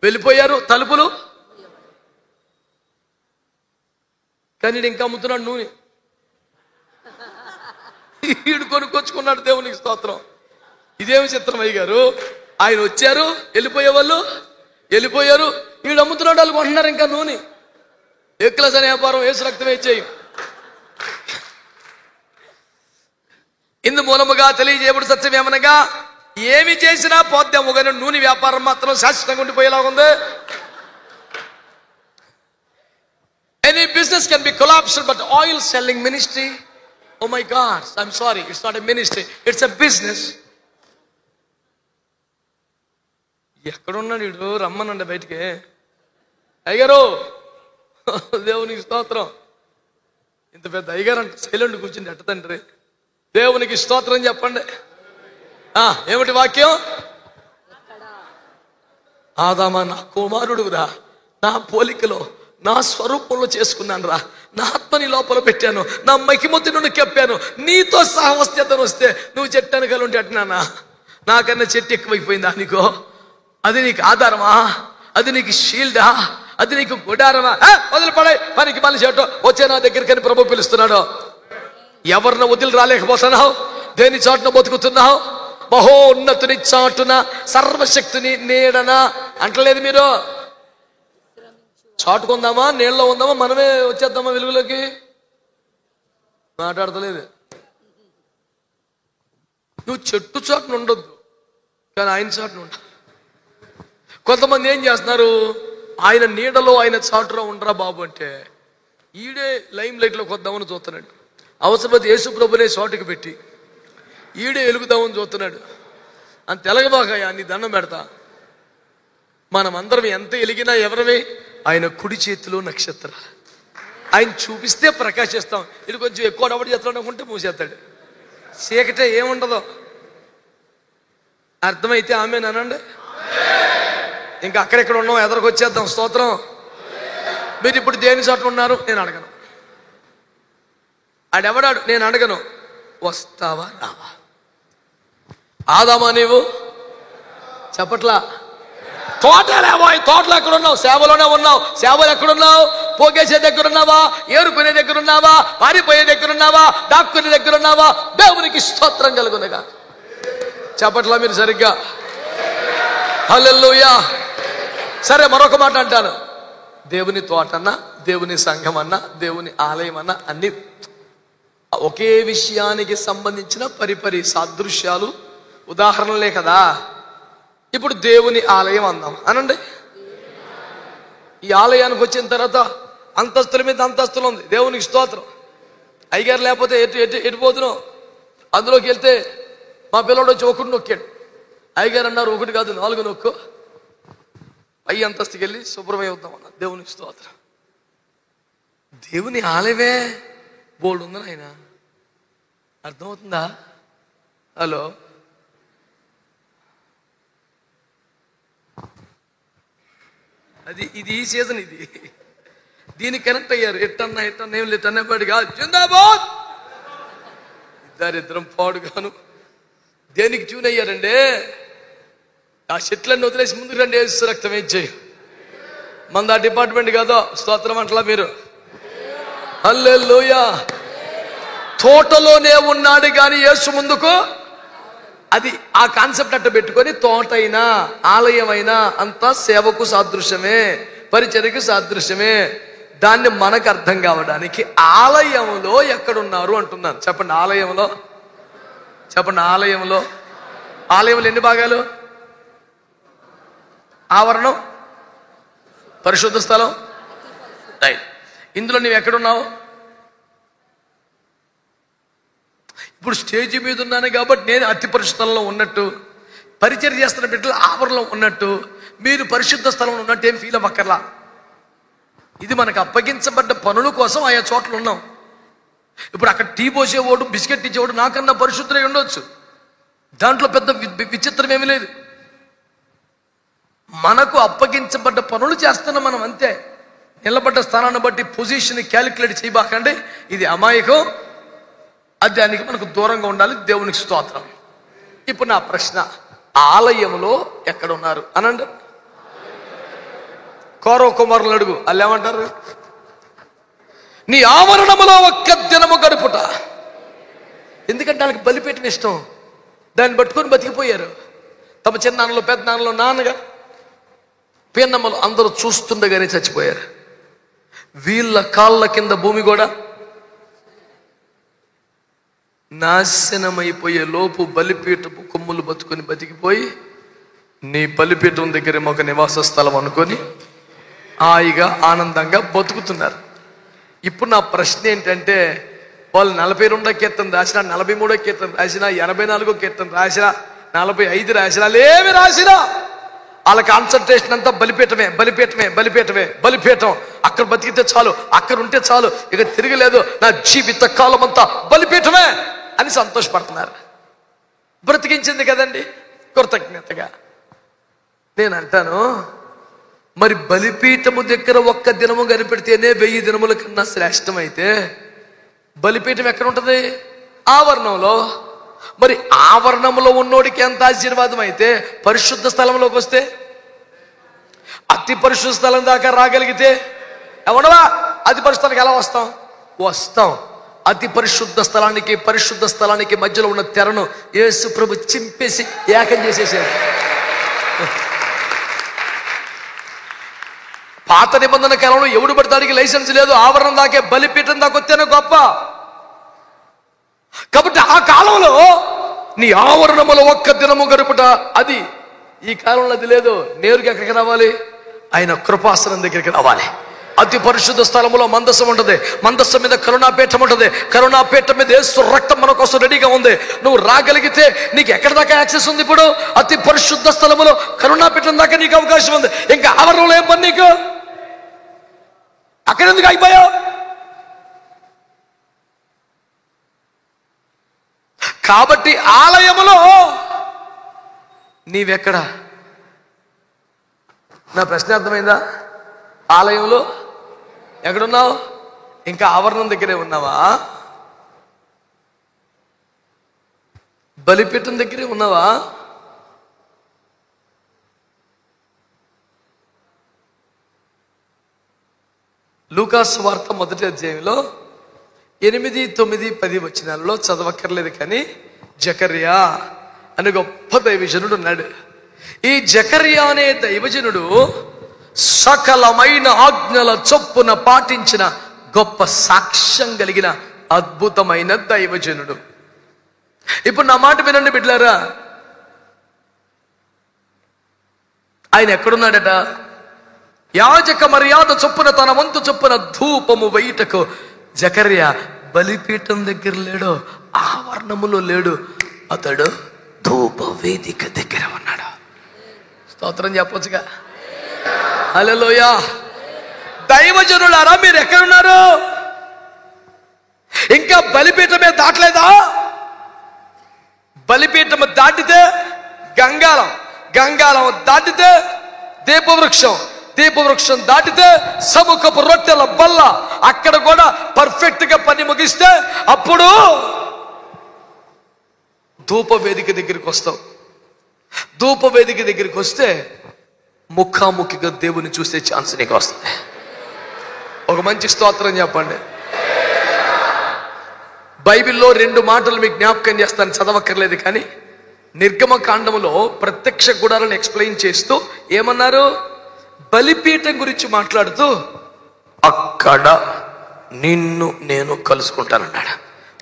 వెళ్ళిపోయారు, తలుపులు. కానీ ఇంకా అమ్ముతున్నాడు నూనె. ఈడు కొనుక్కొచ్చుకున్నాడు. దేవునికి స్తోత్రం. ఇదేమి చిత్రం అయ్యగారు? ఆయన వచ్చారు, వెళ్ళిపోయే వాళ్ళు వెళ్ళిపోయారు, ఈడు అమ్ముతున్నాడు, వాళ్ళు కొంటున్నారు ఇంకా నూనె. ఎక్లస్ అనే వ్యాపారం ఏసు రక్తమే ఇచ్చేయి. ఇందు మూలముగా తెలియజేయబడి సత్యం ఏమనగా, ఏమి చేసినా పోద్దాము కానీ నూనె వ్యాపారం మాత్రం శాశ్వతంగా ఉండిపోయేలాగుంది. Any business can be collapsed, but oil selling ministry, oh my God, I'm sorry, it's not a ministry, it's a business. ఎక్కడున్నాడు వీడు? రమ్మనండి బయటికి. అయ్యగారు, దేవునికి స్తోత్రం. ఇంత పెద్ద అయ్యగారు అంటే సైలెంట్ కూర్చుని ఎట్ట తండ్రి? దేవునికి స్తోత్రం చెప్పండి. ఏమిటి వాక్యం? ఆదామా నా కుమారుడురా, నా పోలికలో నా స్వరూపంలో చేసుకున్నాను రా, నా ఆత్మని లోపల పెట్టాను, నా మహిమతి నుండి కెప్పాను, నీతో సహవస్యతను వస్తే నువ్వు చెట్టు వెనకాల ఉంటే అట్టినానా? నాకన్నా చెట్టు ఎక్కువైపోయిందా నీకో? అది నీకు ఆధారమా? అది నీకు షీల్డా? అది నీకు గుడారమా? వదిలిపడే పనికి మళ్ళీ చెట్టు వచ్చే నా దగ్గరికి ప్రభు పిలుస్తున్నాడు. ఎవరిని వదిలి రాలేకపోతున్నావు? దేని చాటున బతుకుతున్నావు? మహోన్నతుని చాటున సర్వశక్తిని నీడన అంటలేదు మీరు. చాటుకుందామా, నీళ్ళలో ఉందామా, మనమే వచ్చేద్దామా వెలుగులోకి? మాట్లాడతలేదు. నువ్వు చెట్టు చాటున ఉండొద్దు, కానీ ఆయన చాటున ఉండ. కొంతమంది ఏం చేస్తున్నారు? ఆయన నీడలో ఆయన చాటులో ఉండరా బాబు అంటే ఈడే లైమ్ లైట్లోకి వద్దామని చూస్తున్నాడు. అవసరమైతే యేసు ప్రభునే చోటుకి పెట్టి ఈడే వెలుగుదామని చూస్తున్నాడు. అంత ఎలగబాగా నీ దండం పెడతా. మనమందరం ఎంత ఎలిగినా ఎవరమే? ఆయన కుడి చేతిలో నక్షత్రాలు. ఆయన చూపిస్తే ప్రకాశిస్తాం. ఇది కొంచెం ఎక్కువ డబ్బు చేస్తాడు అనుకుంటే మూసేస్తాడు. చీకటే ఏముండదు. అర్థమైతే ఆమేనండి. ఇంకా అక్కడెక్కడ ఉన్నాం, ఎదరికి వచ్చేద్దాం. స్తోత్రం. మీరు ఇప్పుడు దేని చోట ఉన్నారు? నేను అడగను. ఆడెవడాడు? నేను అడగను. వస్తావా రావా? ఆదామా నీవు చెప్పట్లా? తోటలేవో, తోటలో ఎక్కడున్నావు? సేవలోనే ఉన్నావు. సేవలు ఎక్కడున్నావు? పోగేసే దగ్గర ఉన్నావా? ఏరుకునే దగ్గర ఉన్నావా? పారిపోయే దగ్గర ఉన్నావా? దాక్కునే దగ్గర ఉన్నావా? దేవునికి స్తోత్రం కలుగునగా. చెప్పట్లా మీరు సరిగ్గా? హల్లెలూయా. సరే, మరొక మాట అంటాను. దేవుని తోటన్నా, దేవుని సంఘం అన్నా, దేవుని ఆలయం అన్నా అన్ని ఒకే విషయానికి సంబంధించిన పరిపరి సాదృశ్యాలు, ఉదాహరణలే కదా. ఇప్పుడు దేవుని ఆలయం అందాం అనండి. ఈ ఆలయానికి వచ్చిన తర్వాత అంతస్తుల మీద అంతస్తులు ఉంది. దేవునికి స్తోత్రం. అయ్యగారు లేకపోతే ఎటు పోతున్నావు? అందులోకి వెళ్తే మా పిల్లడు వచ్చి ఒకటి నొక్కాడు. అయ్యగారు అన్నారు, 1 కాదు 4 నొక్కు. పై అంతస్తుకి వెళ్ళి శుభ్రమై వద్దాం అన్నారు. దేవునికి స్తోత్రం. దేవుని ఆలయమే బోల్డ్ ఉందని ఆయన అర్థమవుతుందా? హలో, ఇది ఈ సీజన్. ఇది దీనికి కనెక్ట్ అయ్యారు. ఎట్టన్నా ఏం లేదు అన్నపాడు కాదు. జిందాబాద్. ఇద్దరిద్దరం పాడుగాను దేనికి ట్యూన్ అయ్యారండి? ఆ చెట్లన్నీ వదిలేసి ముందుకు రండి. యేసు రక్తం ఏం చేయి. మన డిపార్ట్మెంట్ కాదో. స్తోత్రం అంటలా మీరు. హల్లెలూయా. తోటలోనే ఉన్నాడు కానీ యేసు ముందుకు అది ఆ కాన్సెప్ట్ అట్ట పెట్టుకొని తోటైనా ఆలయమైనా అంతా సేవకు సాదృశ్యమే, పరిచర్యకు సాదృశ్యమే. దాన్ని మనకు అర్థం కావడానికి ఆలయంలో ఎక్కడున్నారు అంటున్నాను. చెప్పండి, ఆలయంలో చెప్పండి. ఆలయంలో ఎన్ని భాగాలు? ఆవరణం, పరిశుద్ధ స్థలం, రైట్. ఇందులో నువ్వు ఎక్కడున్నావు? ఇప్పుడు స్టేజ్ మీద ఉన్నాను కాబట్టి నేను అతి పరిశుద్ధంలో ఉన్నట్టు, పరిచర్య చేస్తున్న బిడ్డలు ఆవరణలో ఉన్నట్టు, మీరు పరిశుద్ధ స్థలంలో ఉన్నట్టు ఏం ఫీల్ అవ్వక్కర్లా. ఇది మనకు అప్పగించబడ్డ పనుల కోసం ఆయా చోట్ల ఉన్నాం. ఇప్పుడు అక్కడ టీ పోసేవాడు, బిస్కెట్ ఇచ్చేవాడు నాకన్నా పరిశుద్ధులై ఉండొచ్చు. దాంట్లో పెద్ద విచిత్రం ఏమీ లేదు. మనకు అప్పగించబడ్డ పనులు చేస్తున్నాం మనం, అంతే. నిలబడ్డ స్థానాన్ని బట్టి పొజిషన్ క్యాలిక్యులేట్ చేయబాకండి. ఇది అమాయకం. దానికి మనకు దూరంగా ఉండాలి. దేవునికి స్తోత్రం. ఇప్పుడు నా ప్రశ్న, ఆలయంలో ఎక్కడ ఉన్నారు అనండి. కౌరవ కుమారులు అడుగు, వాళ్ళు ఏమంటారు? నీ ఆవరణములో ఒక్క దినము గడుపుట. ఎందుకంటే వాళ్ళకి బలిపీఠం ఇష్టం. దాన్ని పట్టుకొని బతికిపోయారు. తమ చిన్నాన్నలు, పెద్ద నాన్నలు, నాన్నగా పిన్నమ్మలు అందరూ చూస్తుండగానే చచ్చిపోయారు. వీళ్ళ కాళ్ళ కింద భూమి కూడా నాశనమైపోయే లోపు బలిపీఠపు కొమ్ములు బతుకొని బతికిపోయి నీ బలిపీఠం దగ్గర ఒక నివాస స్థలం అనుకొని హాయిగా ఆనందంగా బతుకుతున్నారు. ఇప్పుడు నా ప్రశ్న ఏంటంటే, వాళ్ళు 42వ కీర్తన రాసినా, 43వ కీర్తన రాసినా, 84వ కీర్తన రాసినా, 45 రాసినా, లేవి రాసినా వాళ్ళ కాన్సన్ట్రేషన్ అంతా బలిపీఠమే, బలిపీఠమే, బలిపీఠమే, బలిపీఠం. అక్కడ బతికితే చాలు, అక్కడ ఉంటే చాలు, ఇక తిరగలేదు, నా జీవిత కాలం అంతా బలిపీఠమే అని సంతోషపడుతున్నారు. బ్రతికించింది కదండి కృతజ్ఞతగా. నేను అంటాను, మరి బలిపీఠము దగ్గర ఒక్క దినము కనిపెడితేనే 1000 దినముల కన్నా శ్రేష్టమైతే బలిపీఠం ఎక్కడ ఉంటుంది? ఆవరణంలో. మరి ఆవరణంలో ఉన్నోడికి ఎంత ఆశీర్వాదం అయితే పరిశుద్ధ స్థలంలోకి వస్తే, అతి పరిశుద్ధ స్థలం దాకా రాగలిగితే ఎవడవా అతి పరిశుద్ధానికి ఎలా వస్తాం? అతి పరిశుద్ధ స్థలానికి పరిశుద్ధ స్థలానికి మధ్యలో ఉన్న తెరను యేసు ప్రభు చింపేసి ఏకం చేసేసాడు. పాత నిబంధన కాలంలో ఎవడు పడతాడికి లైసెన్స్ లేదు. ఆవరణం దాకే, బలిపీఠం దాకా వస్తేనే గొప్ప. కాబట్టి ఆ కాలంలో నీ ఆవరణములో ఒక్క దినము గడుపుట, అది ఈ కాలంలో అది లేదు. నేరుగా ఎక్కడికి రావాలి? ఆయన కృపాసనం దగ్గరికి రావాలి. అతి పరిశుద్ధ స్థలములో మందసం ఉంటుంది. మందసం మీద కరుణాపీఠం ఉంటుంది. కరుణాపీఠం మీద యేసు రక్తం మన కోసం రెడీగా ఉంది. నువ్వు రాగలిగితే నీకు ఎక్కడి దాకా యాక్సెస్ ఉంది? ఇప్పుడు అతి పరిశుద్ధ స్థలములో కరుణాపీఠం దాకా నీకు అవకాశం ఉంది. ఇంకా ఆవరణలో ఏం పని నీకు? అక్కడ ఎందుకు అయిపోయావు? కాబట్టి ఆలయములో నీవెక్కడ? నా ప్రశ్న అర్థమైందా? ఆలయంలో ఎక్కడున్నావు? ఇంకా ఆవరణం దగ్గరే ఉన్నావా? బలిపీఠం దగ్గరే ఉన్నావా? లూకాసు వార్త 1వ అధ్యాయంలో 8, 9, 10 వచనాలలో చదవక్కర్లేదు, కానీ జకర్యా అనే గొప్ప దైవజనుడు ఉన్నాడు. ఈ జకర్యా అనే దైవజనుడు సకలమైన ఆజ్ఞల చొప్పున పాటించిన గొప్ప సాక్ష్యం కలిగిన అద్భుతమైన దైవజనుడు. ఇప్పుడు నా మాట వినండి బిడ్డలారా, ఆయన ఎక్కడున్నాడట? యాజక మర్యాద చొప్పున తన వంతు చొప్పున ధూపము వేయుటకు జకర్యా బలిపీఠం దగ్గర లేడు, ఆవరణములో లేడు, అతడు ధూప వేదిక దగ్గర ఉన్నాడు. స్తోత్రం చెప్పొచ్చుగా. హల్లెలూయా. దైవజనులారా, మీరు ఎక్కడున్నారు? ఇంకా బలిపీఠమే దాటలేదా? బలిపీఠము దాటితే గంగాలం, గంగాలం దాటితే దీపవృక్షం, దీపవృక్షం దాటితే సముఖపు రొట్టెల బల్ల. అక్కడ కూడా పర్ఫెక్ట్ గా పని ముగిస్తే అప్పుడు ధూప వేదిక దగ్గరికి వస్తావు. ధూప వేదిక దగ్గరికి వస్తే ముఖాముఖిగా దేవుని చూసే ఛాన్స్ నీకు వస్తుంది. ఒక మంచి స్తోత్రం చెప్పండి. బైబిల్లో 2 మాటలు మీకు జ్ఞాపకం చేస్తాను, చదవక్కర్లేదు, కానీ నిర్గమకాండములో ప్రత్యక్ష గుడాలను ఎక్స్ప్లెయిన్ చేస్తూ ఏమన్నారు? బలిపీఠం గురించి మాట్లాడుతూ అక్కడ నిన్ను నేను కలుసుకుంటానన్నాడు.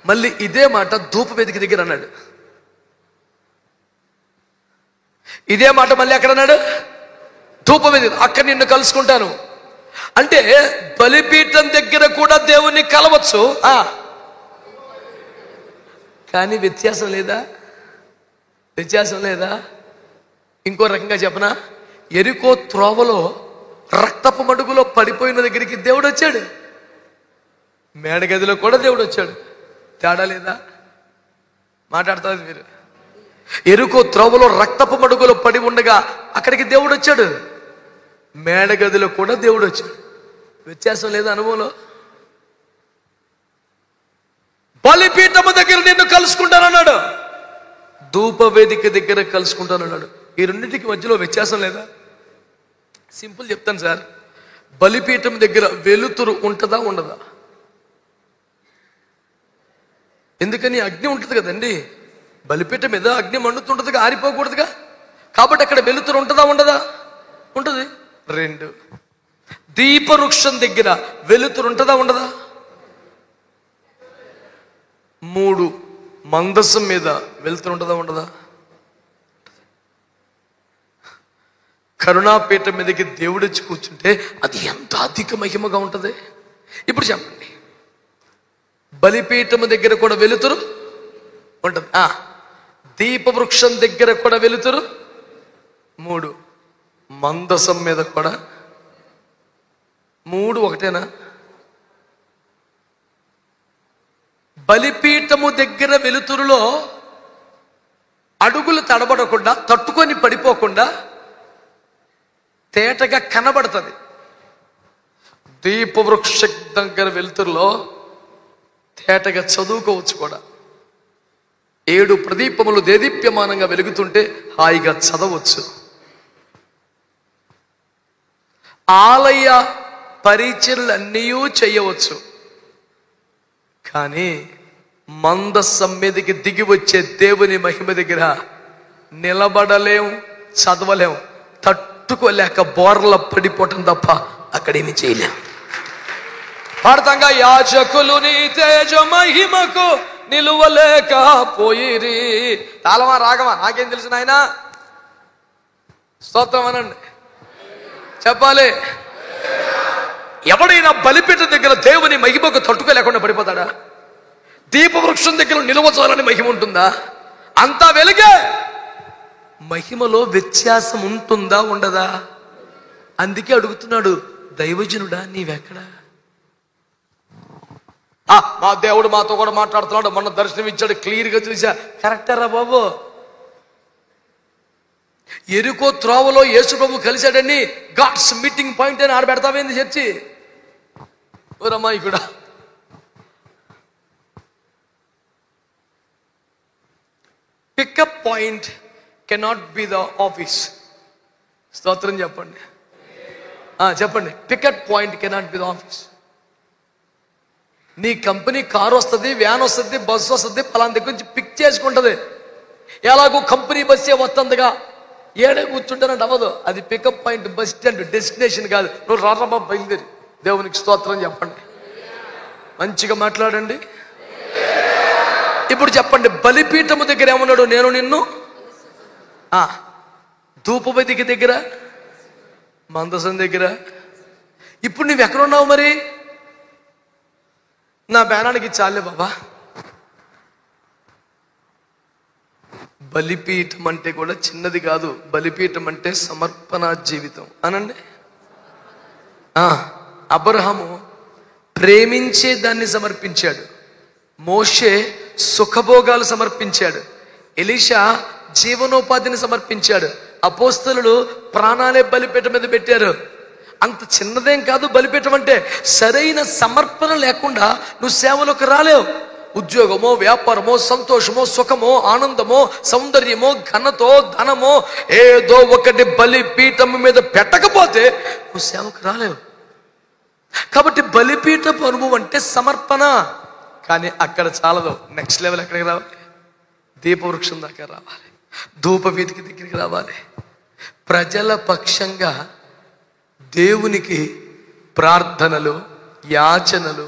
మళ్ళీ ఇదే మాట ధూపవేదిక దగ్గర అన్నాడు. ఇదే మాట మళ్ళీ అక్కడ అన్నాడు, ధూపవేదిక, అక్కడ నిన్ను కలుసుకుంటాను. అంటే బలిపీఠం దగ్గర కూడా దేవుణ్ణి కలవచ్చు, కానీ వ్యత్యాసం లేదా? వ్యత్యాసం లేదా? ఇంకో రకంగా చెప్పనా, ఎరికో త్రోవలో రక్తపు మడుగులో పడిపోయిన దగ్గరికి దేవుడు వచ్చాడు, మేడగదిలో కూడా దేవుడు వచ్చాడు. తేడా లేదా? మాట్లాడుతుంది మీరు. ఎరుకో త్రోవలో రక్తపు మడుగులో పడి ఉండగా అక్కడికి దేవుడు వచ్చాడు, మేడగదిలో కూడా దేవుడు వచ్చాడు. వ్యత్యాసం లేదా అనుభవంలో? బలిపీఠము దగ్గర నిన్ను కలుసుకుంటానన్నాడు, ధూపవేదిక దగ్గర కలుసుకుంటానన్నాడు. ఈ రెండింటికి మధ్యలో వ్యత్యాసం లేదా? సింపుల్ చెప్తాను సార్. బలిపీఠం దగ్గర వెలుతురు ఉంటుందా ఉండదా? ఎందుకని? అగ్ని ఉంటుంది కదండి. బలిపీఠం మీద అగ్ని మండుతుంటుందిగా, ఆరిపోకూడదుగా. కాబట్టి అక్కడ వెలుతురు ఉంటుందా ఉండదా? ఉంటుంది. 2, దీపవృక్షం దగ్గర వెలుతురు ఉంటుందా ఉండదా? 3, మందసం మీద వెలుతురు ఉంటుందా ఉండదా? కరుణాపీఠం మీదకి దేవుడు వచ్చి కూర్చుంటే అది ఎంత అధిక మహిమగా ఉంటుంది. ఇప్పుడు చెప్పండి, బలిపీఠము దగ్గర కూడా వెలుతురు ఉంటుంది, దీపవృక్షం దగ్గర కూడా వెలుతురు, 3 మందసం మీద కూడా, 3 ఒకటేనా? బలిపీఠము దగ్గర వెలుతురులో అడుగులు తడబడకుండా, తట్టుకొని పడిపోకుండా తేటగా కనబడుతుంది. దీపవృక్ష దగ్గర వెలుతురులో తేటగా చదువుకోవచ్చు కూడా. 7 ప్రదీపములు దేదీప్యమానంగా వెలుగుతుంటే హాయిగా చదవచ్చు. ఆలయ పరిచర్లన్నీ చేయవచ్చు. కానీ మందసం మీదకి దిగి వచ్చే దేవుని మహిమ దగ్గర నిలబడలేం, చదవలేం, తట్టుకోలేక బోర్ల పడిపోవటం తప్ప అక్కడేమి చేయలేం. పాడతంగా, యాజకులు నీ తేజ మహిమకు నిలువలేకపోయిరి. తాళమా రాగమా నాకేం తెలుసు నాయన? స్తోత్రం అనండి, చెప్పాలి. ఎవడైనా బలిపీఠం దగ్గర దేవుని మహిమకు తట్టుకోలేకుండా పడిపోతాడా? దీపవృక్షం దగ్గర నిలవచాలని మహిమ ఉంటుందా? అంతా వెలుగే. మహిమలో వ్యత్యాసం ఉంటుందా ఉండదా? అందుకే అడుగుతున్నాడు, దైవజనుడా నీవెక్కడా? మా దేవుడు మాతో కూడా మాట్లాడుతున్నాడు, మొన్న దర్శనం ఇచ్చాడు, క్లియర్గా చూసా. కరెక్టరా బాబు? ఎరుకో త్రోవలో యేసు ప్రభు కలిశాడని గాడ్స్ మీటింగ్ పాయింట్ అని ఆడబెడతావేంది చర్చి? ఓ రమ్మాయి కూడా. Pickup point cannot be the office. స్తోత్రం చెప్పండి, చెప్పండి. Pickup point cannot be the office. నీ కంపెనీ కారు వస్తుంది, వ్యాన్ వస్తుంది, బస్సు వస్తుంది, పలానా దగ్గర నుంచి పిక్ చేసుకుంటుంది. ఎలాగో కంపెనీ బస్సే వస్తుందిగా, ఏడే కూర్చుంటానంటే అవ్వదు. అది pickup point, bus stand, destination కాదు. నువ్వు రారాబా బయలుదేరి. దేవునికి స్తోత్రం చెప్పండి, మంచిగా మాట్లాడండి. ఇప్పుడు చెప్పండి, బలిపీఠము దగ్గర ఏమన్నాడు? నేను నిన్ను. ధూపవేదిక దగ్గర, మందసం దగ్గర. ఇప్పుడు నువ్వు ఎక్కడున్నావు మరి? నా బేనానికి చాలే బాబా. బలిపీఠం అంటే కూడా చిన్నది కాదు. బలిపీఠం అంటే సమర్పణ జీవితం అనండి. అబ్రహాము ప్రేమించే దాన్ని సమర్పించాడు, మోషే సుఖభోగాలు సమర్పించాడు, ఎలీషా జీవనోపాధిని సమర్పించాడు, అపోస్తలులు ప్రాణాలే బలిపీఠం మీద పెట్టారు. అంత చిన్నదేం కాదు బలిపీఠం అంటే. సరైన సమర్పణ లేకుండా నువ్వు సేవలోకి రాలేవు. ఉద్యోగమో, వ్యాపారమో, సంతోషమో, సుఖమో, ఆనందమో, సౌందర్యమో, ఘనతో, ధనమో ఏదో ఒకటి బలిపీఠం మీద పెట్టకపోతే నువ్వు సేవకు రాలేవు. కాబట్టి బలిపీఠపు అనుభవం అంటే సమర్పణ. కానీ అక్కడ చాలదు, నెక్స్ట్ లెవెల్ ఎక్కడికి రావాలి? దీపవృక్షం దాకా రావాలి. ధూపవేదిక దగ్గరికి రావాలి. ప్రజల పక్షంగా దేవునికి ప్రార్థనలు, యాచనలు,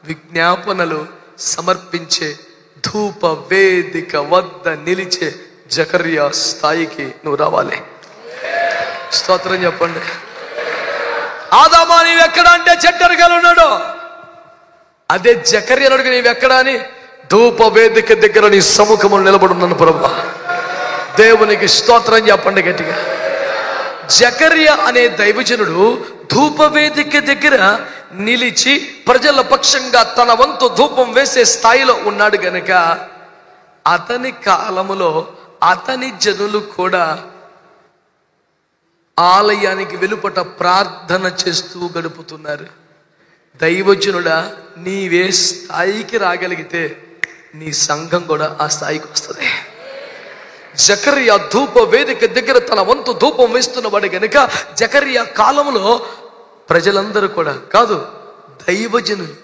విజ్ఞాపనలు సమర్పించే ధూప వేదిక వద్ద నిలిచే జకర్యా స్థాయికి నువ్వు రావాలి. స్తోత్రం చెప్పండి. ఆదామా నీవెక్కడ అంటే చెట్టరికలు ఉన్నాడు. అదే జకర్యా అడుగు నీవెక్కడా అని, ధూప వేదిక దగ్గర నీ సముఖములు నిలబడున్నాను ప్రభువా. దేవునికి స్తోత్రం చెప్పండి గట్టిగా. జకర్యా అనే దైవజనుడు ధూపవేదిక దగ్గర నిలిచి ప్రజల పక్షంగా తన వంతు ధూపం వేసే స్థాయిలో ఉన్నాడు గనక అతని కాలములో అతని జనులు కూడా ఆలయానికి వెలుపట ప్రార్థన చేస్తూ గడుపుతున్నారు. దైవజనుడా, నీవే స్థాయికి రాగలిగితే నీ సంఘం కూడా ఆ స్థాయికి వస్తుంది. జకర్యా ధూప వేదిక దగ్గర తన వంతు ధూపం వేస్తున్నవాడు గనుక జకర్యా కాలంలో ప్రజలందరూ కూడా కాదు, దైవజనులు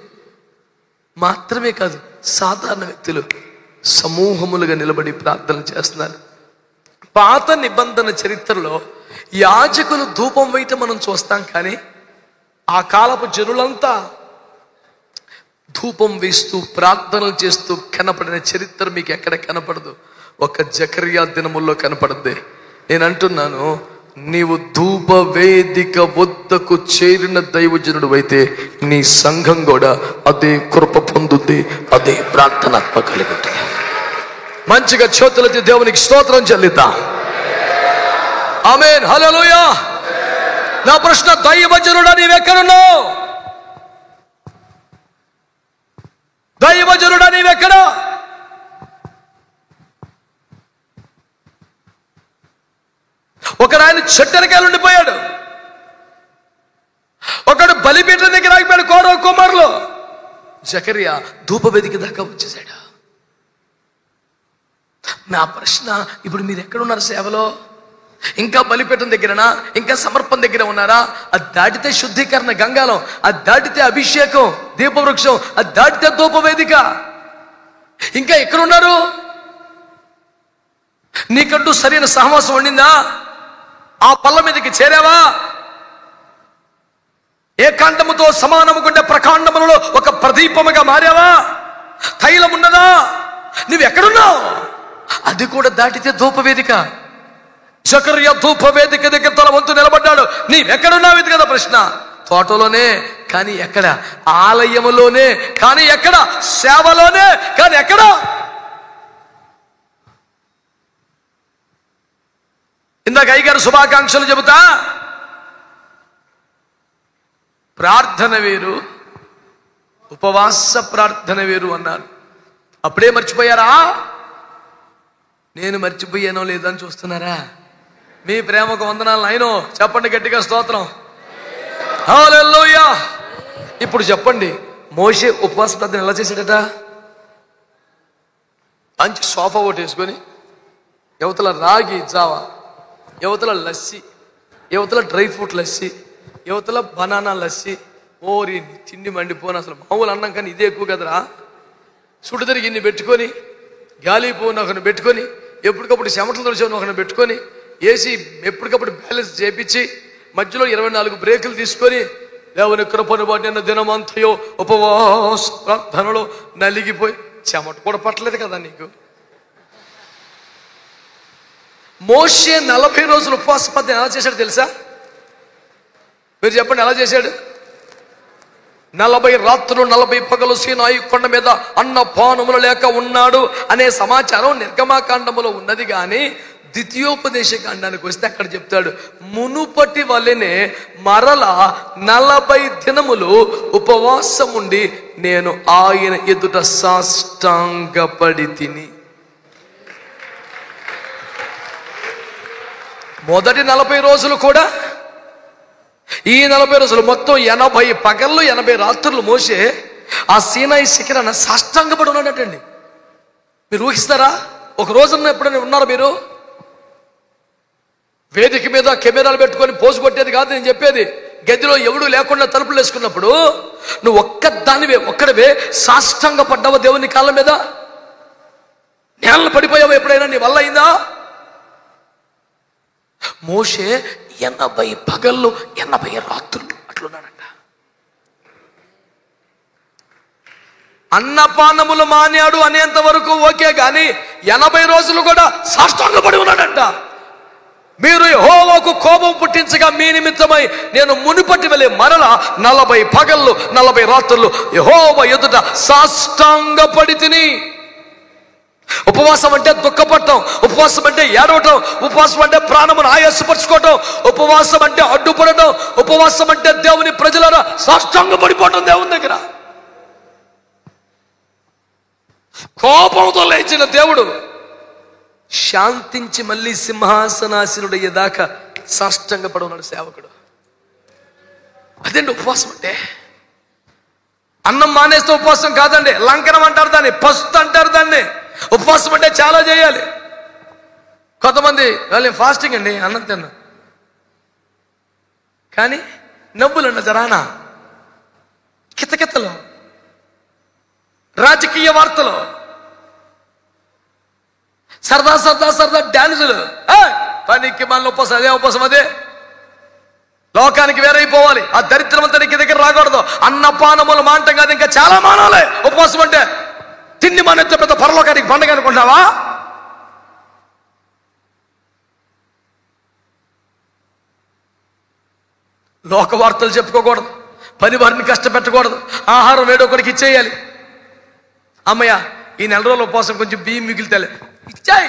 మాత్రమే కాదు, సాధారణ వ్యక్తులు సమూహములుగా నిలబడి ప్రార్థన చేస్తున్నారు. పాత నిబంధన చరిత్రలో యాజకులు ధూపం వేయటం మనం చూస్తాం, కానీ ఆ కాలపు జనులంతా ధూపం వేస్తూ ప్రార్థనలు చేస్తూ కనపడిన చరిత్ర మీకు ఎక్కడ కనపడదు, ఒక జకర్యా దినముల్లో కనపడుద్ది. నేను అంటున్నాను, నీవు ధూప వేదిక వద్దకు చేరిన దైవజనుడు అయితే నీ సంఘం కూడా అదే కృప పొందుద్ది, అదే ప్రార్థన కలిగి ఉంటుంది. మంచిగా చేతులెత్తి దేవునికి స్తోత్రం చెల్లిద్దాం. ఆమేన్, హల్లెలూయా. నా ప్రశ్న, దైవజనుడా నీవెక్కడున్నావు? దైవజనుడా నీవెక్కడ? ఒకడు ఆయన చెట్టరికాయలు ఉండిపోయాడు, ఒకడు బలిపీఠం దగ్గర ఆగిపోయాడు కోరవ కుమారులు. జకర్యా ధూపవేదిక దాకా వచ్చేసాడు. నా ప్రశ్న, ఇప్పుడు మీరు ఎక్కడున్నారు సేవలో? ఇంకా బలిపీఠం దగ్గరనా? ఇంకా సమర్పణ దగ్గర ఉన్నారా? అది దాటితే శుద్ధీకరణ గంగాలం, అది దాటితే అభిషేకం దీపవృక్షం, అది దాటితే ధూపవేదిక. ఇంకా ఎక్కడున్నారు? నీకంటూ సరైన సహవాసం ఉండిందా? ఆ పళ్ళ మీదకి చేరావా? ఏ కాండముతో సమానముకుంటే ప్రకాండములలో ఒక ప్రదీపముగా మారావా? తైలం ఉన్నదా? నువ్వెక్కడున్నావు? అది కూడా దాటితే ధూపవేదిక. జకర్యా ధూపవేదిక దగ్గర తన వంతు నిలబడ్డాడు. నీవెక్కడున్నావు? ఇది కదా ప్రశ్న. తోటలోనే, కానీ ఎక్కడ? ఆలయములోనే, కానీ ఎక్కడ? సేవలోనే, కానీ ఎక్కడ? ఇందాక అయ్యగారు శుభాకాంక్షలు చెబుతా, ప్రార్థన వేరు, ఉపవాస ప్రార్థన వేరు అన్నారు. అప్పుడే మర్చిపోయారా? నేను మర్చిపోయానో లేదని చూస్తున్నారా? మీ ప్రేమకు వందనాలు నాయనో. చెప్పండి గట్టిగా స్తోత్రం. హల్లెలూయా. ఇప్పుడు చెప్పండి, మోషే ఉపవాస ప్రార్థన ఎలా చేశాడట? మంచి సోఫా ఒకటి వేసుకొని, యువతల రాగి జావా, యువతల లస్సీ, యువతల డ్రై ఫ్రూట్ లస్సీ, యువతల బనానా లస్సీ. ఓరి తిండి మండిపోను, అసలు మామూలు అన్నం కానీ ఇదే ఎక్కువ కదరా. సుడు తిరిగి ఇన్ని పెట్టుకొని, గాలిపోను ఒకరిని పెట్టుకొని, ఎప్పటికప్పుడు చెమటలు దొరిచేవని ఒకరిని పెట్టుకొని, వేసి ఎప్పటికప్పుడు బ్యాలెన్స్ చేపించి, మధ్యలో 24 బ్రేకులు తీసుకొని, దేవుని కృపను పడిన దినమంతయో ఉపవాస ప్రార్థనలో నలిగిపోయి చెమట కూడా పట్టలేదు కదా నీకు. మోషే 40 రోజులు ఉపవాస ప్రార్థన ఎలా చేశాడు తెలుసా? మీరు చెప్పండి, ఎలా చేశాడు? 40 రాత్రులు 40 పగలు సీనాయి కొండ మీద అన్నపానములు లేక ఉన్నాడు అనే సమాచారం నిర్గమాకాండములో ఉన్నది. కానీ ద్వితీయోపదేశ కాండానికి వస్తే అక్కడ చెప్తాడు, మునుపటి వలెనే మరలా 40 దినములు ఉపవాసం ఉండి నేను ఆయన ఎదుట సాష్టాంగపడి తిని. మొదటి 40 రోజులు కూడా, ఈ 40 రోజులు మొత్తం 80 పగళ్ళు 80 రాత్రులు మోషే ఆ సీనాయి శిఖరాన సాష్టాంగపడి ఉన్నాడటండి. మీరు ఊహిస్తారా? ఒక రోజున ఎప్పుడైనా ఉన్నారా మీరు? వేదిక మీద కెమెరాలు పెట్టుకొని పోజు కొట్టేది కాదు నేను చెప్పేది. గదిలో ఎవడు లేకుండా తలుపులు వేసుకున్నప్పుడు నువ్వు ఒక్కడివే సాష్టాంగ పడ్డావా దేవుని కాళ్ళ మీద? నేలను పడిపోయావా ఎప్పుడైనా? నీ వల్ల అయిందా? మోషే 80 పగళ్ళు 80 రాత్రులు అట్లున్నాడంట. అన్నపానములు మానాడు అనేంత వరకు ఓకే, కానీ 80 రోజులు కూడా సాష్టాంగపడి ఉన్నాడంట. మీరు యెహోవాకు కోపం పుట్టించగా మీ నిమిత్తమై నేను మునుపటి వెళ్ళి మరల 40 పగళ్ళు 40 రాత్రులు యెహోవా ఎదుట సాష్టాంగపడి తిని. ఉపవాసం అంటే దుఃఖపడటం, ఉపవాసం అంటే ఏడవటం, ఉపవాసం అంటే ప్రాణమును ఆయాసపరచుకోవటం, ఉపవాసం అంటే అడ్డుపడటం, ఉపవాసం అంటే దేవుని ప్రజలారా సాష్టాంగపడిపోవటం దేవుని దగ్గర. కోపంతో లేచిన దేవుడు శాంతించి మళ్ళీ సింహాసనాసనుడు అయ్యేదాకా సాష్టాంగపడి ఉన్నాడు సేవకుడు. అదేంటి ఉపవాసం అంటే? అన్నం మానేస్తే ఉపవాసం కాదండి, లంకనం అంటారు దాన్ని, పస్తు అంటారు దాన్ని. ఉపవాసం అంటే చాలా చేయాలి. కొంతమంది వాళ్ళు ఫాస్టింగ్ అండి, అన్నం తిన్నా, కానీ నవ్వులన్న జరానా, కితకితలు, రాజకీయ వార్తలు, సరదా సరదా సరదా డ్యాన్సులు, పనికి మన ఉపవాసం, అదే ఉపవాసం, అదే లోకానికి వేరైపోవాలి. ఆ దరిద్రం అంతా నీకు దగ్గర రాకూడదు. అన్నపానములు మానటం కాదు, ఇంకా చాలా మానాలే ఉపవాసం అంటే. తిండి మానేస్తే పెద్ద పరలోకానికి పండగ అనుకుంటావా? లోక వార్తలు చెప్పుకోకూడదు, పని వారిని కష్టపెట్టకూడదు, ఆహారం వేడొకరికి ఇచ్చేయాలి. అమ్మయ్య ఈ 4 రోజుల ఉపవాసం కొంచెం బియ్యం మిగిలితే ఇచ్చాయి.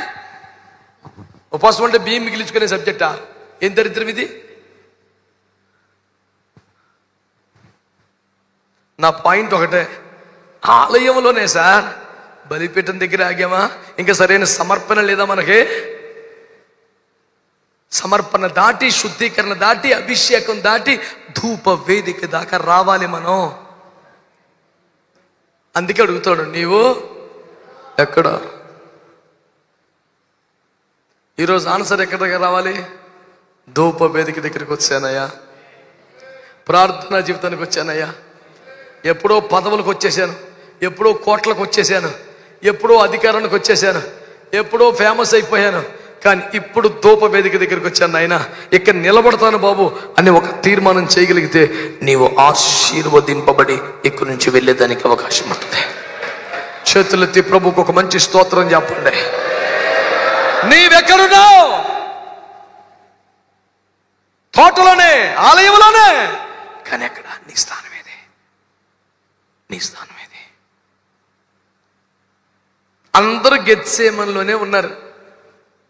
ఉపవాసం అంటే బియ్యం మిగిలించుకునే సబ్జెక్టా? ఏం దరిద్రం ఇది? నా పాయింట్ ఒకటే, ఆలయంలోనే సార్ బలిపీఠం దగ్గర ఆగామా? ఇంకా సరైన సమర్పణ లేదా మనకి? సమర్పణ దాటి, శుద్ధీకరణ దాటి, అభిషేకం దాటి ధూప వేదిక దాకా రావాలి మనం. అందుకే అడుగుతాడు, నీవు ఎక్కడ? ఈరోజు ఆన్సర్ ఎక్కడ దగ్గర రావాలి? ధూప వేదిక దగ్గరికి వచ్చానయ్యా, ప్రార్థనా జీవితానికి వచ్చానయ్యా. ఎప్పుడో పదవులకు వచ్చేసాను, ఎప్పుడో కోట్లకు వచ్చేసాను, ఎప్పుడో అధికారానికి వచ్చేసాను, ఎప్పుడో ఫేమస్ అయిపోయాను, కానీ ఇప్పుడు ధూప వేదిక దగ్గరికి వచ్చాను నాయన, ఇక్కడ నిలబడతాను బాబు అని ఒక తీర్మానం చేయగలిగితే నీవు ఆశీర్వదింపబడి ఇక్కడి నుంచి వెళ్ళేదానికి అవకాశం ఉంటుంది. చేతులెత్తి ప్రభుకు ఒక మంచి స్తోత్రం చెప్పండి. నీవెక్కడున్నావు? తోటలోనే, ఆలయంలోనే, కానీ ఎక్కడ? నీ స్థానం ఏది? నీ స్థానం ఏది? అందరూ గెత్సేమన్లోనే ఉన్నారు,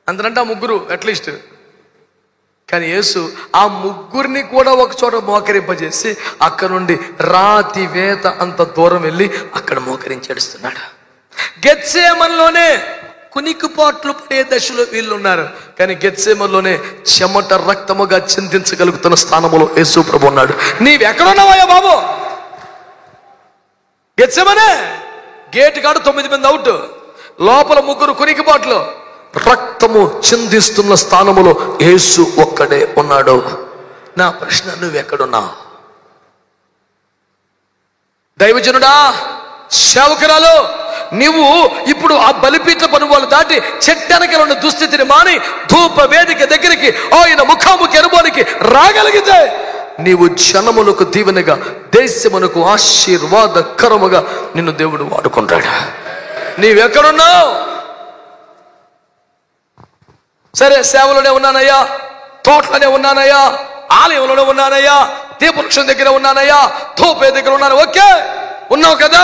అందరంటే ఆ ముగ్గురు అట్లీస్ట్. కానీ యేసు ఆ ముగ్గురిని కూడా ఒక చోట మోకరింపజేసి అక్కడ నుండి రాతి వేత అంత దూరం వెళ్ళి అక్కడ మోకరించి ఏడుస్తున్నాడు. గెత్సేమన్లోనే కునికిపాట్లు పడే దశలో వీళ్ళు ఉన్నారు, కానీ గెత్సేమన్లోనే చెమట రక్తముగా చిందించగలుగుతున్న స్థానంలో యేసు ప్రభు ఉన్నాడు. నీవెక్కడున్నావయ్యా బాబు? గెత్సేమనే గేటు కాడు 9 మంది అవుట్, లోపల ముగ్గురు కునికిపాట్లు, రక్తము చిందిస్తున్న స్థానములో యేసు ఒక్కడే ఉన్నాడు. నా ప్రశ్న, నువ్వెక్కడున్నావు? దైవజనుడా, సేవకురాలు, నువ్వు ఇప్పుడు ఆ బలిపీఠ పనువాళ్ళు దాటి చెట్టనకి ఉన్న దుస్థితిని మాని ధూప వేదిక దగ్గరికి ఆయన ముఖాముఖి అనుభవానికి రాగలిగితే నీవు జనములకు దీవెనగా, దేశమునకు ఆశీర్వాదకరముగా నిన్ను దేవుడు వాడుకుంటాడు. నీవెక్కడున్నావు? సరే, సేవలోనే ఉన్నానయ్యా, తోటలోనే ఉన్నానయ్యా, ఆలయంలోనే ఉన్నానయ్యా, దీపవృక్షం దగ్గర ఉన్నానయ్యా, ధూపే దగ్గర ఉన్నాను, ఓకే ఉన్నావు కదా.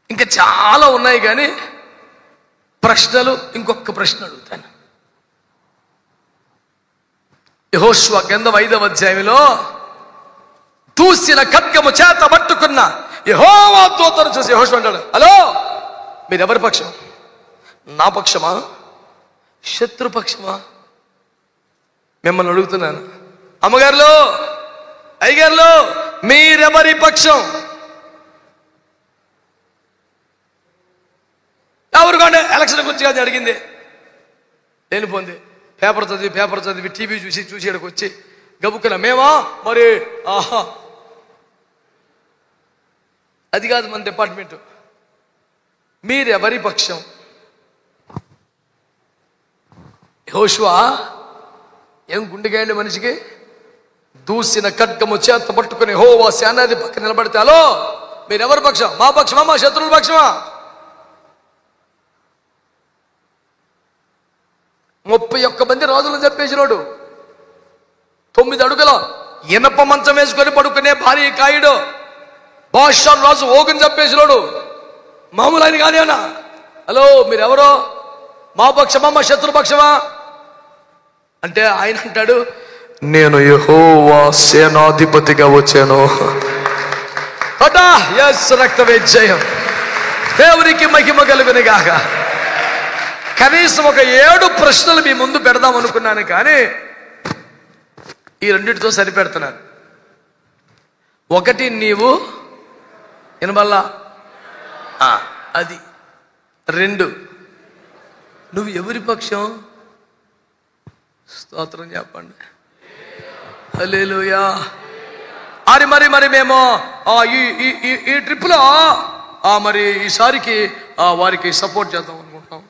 ఇంకా చాలా ఉన్నాయి, కానీ ప్రశ్నలు, ఇంకొక ప్రశ్న అడుగుతాను. యెహోషువ గ్రంథం 5వ అధ్యాయంలో దూసిన ఖడ్గము చేత పట్టుకున్న యెహోవా దూతను చూసి యెహోషువ అంటాడు, హలో, మీరెవరి పక్షం? నా పక్షమా, శత్రుపక్షమా? మిమ్మల్ని అడుగుతున్నాను, అమ్మగారులు, అయ్యగారులు, మీరెవరి పక్షం? ఎవరుకోండి, ఎలక్షన్ గురించి కాదు అడిగింది, లేనిపోంది. పేపర్ చదివి టీవీ చూసి ఇక్కడికి వచ్చి గబుక్కున మేమా మరి, ఆహా, అది కాదు మన డిపార్ట్మెంట్. మీరెవరి పక్షం? యెహోషువ ఏం గుండెగాయండి మనిషికి. దూసిన ఖడ్గము చేత పట్టుకుని యెహోవా సేనాది పక్కన నిలబడితే, హలో మీరెవరి పక్షం? మా పక్షమా మా శత్రువుల పక్షమా? 31 మంది రాజులను చెప్పేసినాడు. 9 అడుగుల ఇనప మంచం వేసుకొని పడుకునే భారీ కాయుడు బాషాన్ రాజు ఓగుని చెప్పేసినాడు. మామూలు ఆయన కానీ అన్నా. హలో మీరెవరో? మా పక్షమా మా శత్రు పక్షమా అంటే ఆయన అంటాడు, నేను యెహోవా సేనాధిపతిగా వచ్చాను. రక్తమే జయం. దేవునికి మహిమ కలుగును గాక. కనీసం ఒక 7 ప్రశ్నలు మీ ముందు పెడదాం అనుకున్నాను, కానీ ఈ రెండిటితో సరిపెడుతున్నాను. 1 నీవు వినబల్లా, అది. 2 నువ్వు ఎవరి పక్షం? స్తోత్రం చెప్పండి. హల్లెలూయా. మరి మేము ఈ ట్రిప్లో మరి ఈసారికి వారికి సపోర్ట్ చేద్దాం అనుకుంటున్నాం.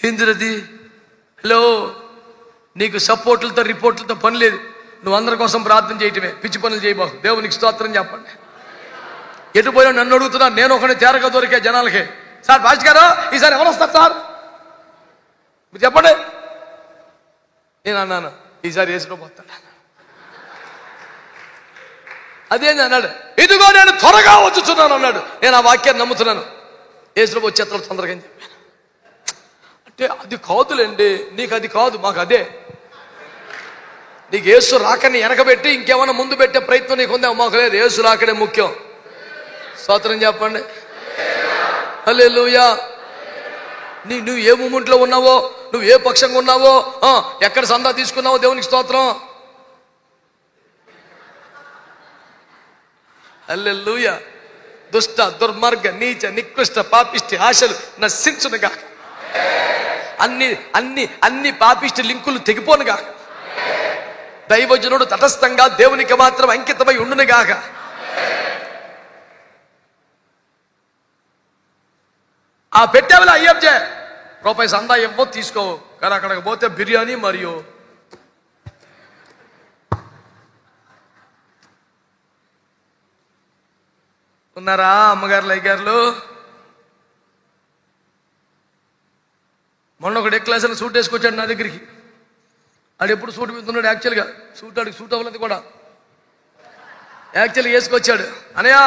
ఏందిరది? హలో, నీకు సపోర్ట్లతో రిపోర్ట్లతో పని లేదు. నువ్వు అందరి కోసం ప్రార్థన చేయటమే, పిచ్చి పనులు చేయబాకు. దేవునికి స్తోత్రం చెప్పండి. ఎటు పోయినా నన్ను అడుగుతున్నా, నేను ఒకటి తేరగా దొరికే జనాలకి. సార్ భాష గారు ఈసారి ఎవరు వస్తారు సార్ మీరు చెప్పండి. నేను అన్నాను, ఈసారి వేసుకొని పోతాడు. అదేంది అన్నాడు, ఇదిగో నేను త్వరగా వచ్చుచున్నాను అన్నాడు. నేను ఆ వాక్యాన్ని నమ్ముతున్నాను. యేసు వచ్చేస్తాడు తొందరగా అని చెప్పాను. అంటే అది కాదులేండి, నీకు అది కాదు, మాకు అదే. నీకు యేసు రాకని వెనకబెట్టి ఇంకేమైనా ముందు పెట్టే ప్రయత్నం నీకు ఉందా? మాకు లేదు, యేసు రాకడే ముఖ్యం. స్తోత్రం చెప్పండి. హల్లెలూయా. నువ్వు ఏ మూమెంట్లో ఉన్నావో, నువ్వు ఏ పక్షంగా ఉన్నావో, ఎక్కడ సందా తీసుకున్నావో దేవునికి స్తోత్రం. హల్లెలూయా. దుష్ట దుర్మార్గ నీచ నికృష్ట పాపిష్టి ఆశలు నశించునుగా. అన్ని పాపిష్టి లింకులు తెగిపోనుగా. దైవజనుడు తటస్థంగా దేవునికి మాత్రం అంకితమై ఉండునుగాక. ఆ పెట్టేవల అయ్యబ్జే రూపాయి సందా ఇవ్వ తీసుకో, కానీ అక్కడికి పోతే బిర్యానీ మరియు ఉన్నారా అమ్మగారులు అయ్యగారులు? మొన్న ఒకటి క్లాస్ అని సూట్ వేసుకొచ్చాడు నా దగ్గరికి. ఆడు ఎప్పుడు సూట్ మీదున్నాడు. యాక్చువల్గా ఆడికి సూట్ అవ్వలేదు కూడా. యాక్చువల్గా వేసుకొచ్చాడు. అనయా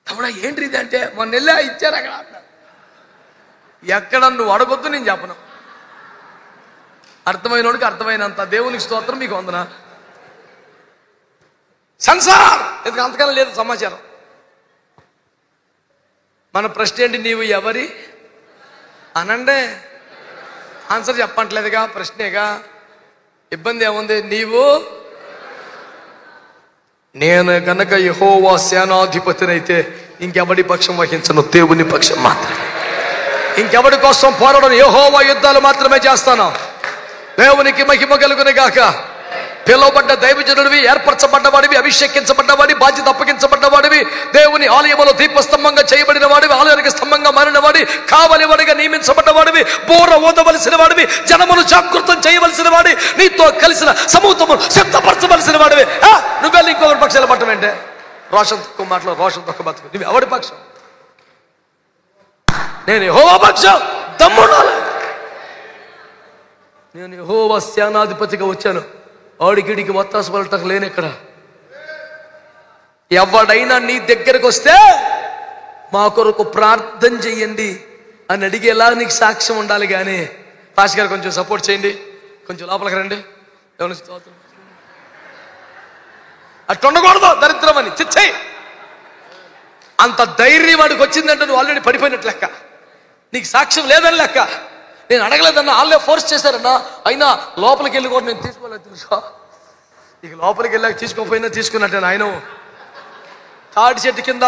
తమ్ముడా ఏంటి ఇది అంటే, మొన్న వెళ్ళా ఇచ్చారు అక్కడ. ఎక్కడ నువ్వు అడగొద్దు, నేను చెప్పను. అర్థమైనోడికి అర్థమైనంత. దేవునికి స్తోత్రం. మీకు వందన సంసార్ ఎందుకు అంతకాలం లేదు సమాచారం. మన ప్రశ్న ఏంటి? నీవు ఎవరి అనండే. ఆన్సర్ చెప్పట్లేదుగా, ప్రశ్నేగా. ఇబ్బంది ఏముంది? నీవు నేను గనక యెహోవా సేనాధిపతినైతే ఇంకెవడి పక్షం వహించను, దేవుని పక్షం మాత్రమే. ఇంకెవడి కోసం పోరాడను, యెహోవా యుద్ధాలు మాత్రమే చేస్తాను. దేవునికి మహిమ కలుగును గాక. పిలువబడ్డ దైవజనుడివి, ఏర్పరచబడ్డవాడివి, అభిషేకించబడ్డవాడి, బాధ్యత అప్పగించబడ్డవాడివి, దేవుని ఆలయంలో దీపస్తంభంగా చేయబడిన వాడివి, ఆలయానికి స్తంభంగా మారిన వాడి, కావలివాడిగా నియమించబడ్డవాడివి, బోర ఓదవలసిన వాడివి, జనమును జాగృతం చేయవలసిన వాడి, నీతో కలిసిన సమూహము సిద్ధపరచవలసిన వాడివి. నువ్వెళ్ళి ఇంకొకరి పక్షాలు పట్టం ఏంటే? రోషన్ తక్కువ మాటలు, రోషన్ తక్కువ బతుకు. నువ్వు ఎవడి పక్షం? నేను యెహోవా పక్షం. దమ్ముండాలి. నేను యెహోవా సేనాధిపతిగా వచ్చాను. ఆడికిడికి వత్తాసు పలటం లేని ఇక్కడ. ఎవడైనా నీ దగ్గరకు వస్తే మా కొరకు ప్రార్థన చెయ్యండి అని అడిగేలా నీకు సాక్ష్యం ఉండాలి. కానీ పాస్ గారు కొంచెం సపోర్ట్ చేయండి, కొంచెం లోపలికి రండి, అట్లా ఉండకూడదు, దరిద్రం అని చిచ్చాయి. అంత ధైర్యం వాడికి వచ్చిందంటే నువ్వు ఆల్రెడీ పడిపోయినట్లు లెక్క. నీకు సాక్ష్యం లేదని లెక్క. నేను అడగలేదన్నా, వాళ్ళే ఫోర్స్ చేశారన్నా. అయినా లోపలికి వెళ్ళి కూడా నేను తీసుకోలేదు తెలుసా. ఇక లోపలికి వెళ్ళాక తీసుకోకపోయినా తీసుకున్నట్టే. ఆయన తాటి చెట్టు కింద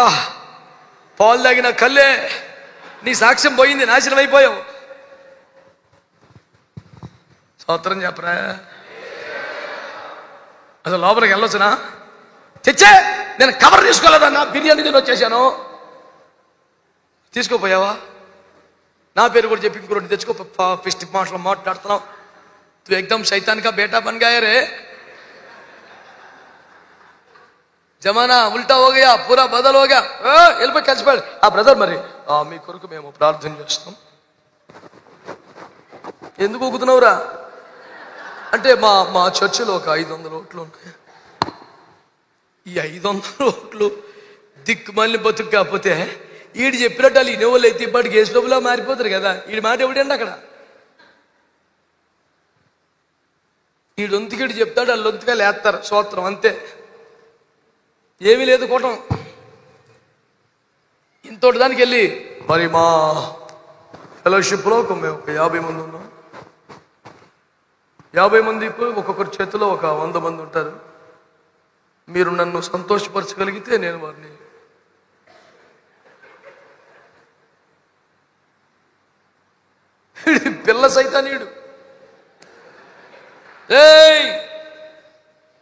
పాలు తాగిన కళ్ళే. నీ సాక్ష్యం పోయింది, నాశనం అయిపోయావు. స్తోత్రం చెప్పరా. అసలు లోపలికి వెళ్ళొచ్చునా? తెచ్చే నేను కవర్ తీసుకోలేదన్నా, బిర్యానీ తిని వచ్చేసాను. తీసుకోపోయావా? నా పేరు కూడా చెప్పి ఇంకోటి తెచ్చుకో, పిష్టి మాటలు మాట్లాడుతున్నావు. తు ఎక్దమ్ శైతాన్ కా బేటా బన్ గయా రే. జమానా ఉల్టా హో గయా, పూరా బదల్ హో గయా. వెళ్ళిపోయి కలిసిపోయాడు. ఆ బ్రదర్ మరి మీ కొరకు మేము ప్రార్థన చేస్తాం. ఎందుకు ఊగుతున్నావురా అంటే మా చర్చిలో ఒక 500 ఓట్లు ఉన్నాయి. ఈ 500 ఓట్లు దిక్కుమల్ని బతుకు కాకపోతే ఈడు చెప్పినట్టు వాళ్ళు ఇనేవాళ్ళు అయితే ఇప్పటికి ఏసుప్రభులా మారిపోతారు కదా. ఈడి మాట ఎవడండి అక్కడ? ఈడొంతుకిడు చెప్తాడు, వాళ్ళు ఒంతుగా లేస్తారు. స్తోత్రం అంతే, ఏమీ లేదు కూటం. ఇంతటి దానికి వెళ్ళి మరి మా ఫెలోషిప్లో మేము ఒక 50 మంది ఉన్నాం. 50 మందికి ఒక్కొక్కరి చేతిలో ఒక 100 మంది ఉంటారు. మీరు నన్ను సంతోషపరచగలిగితే నేను వారిని పిల్ల సైతానీయుడు.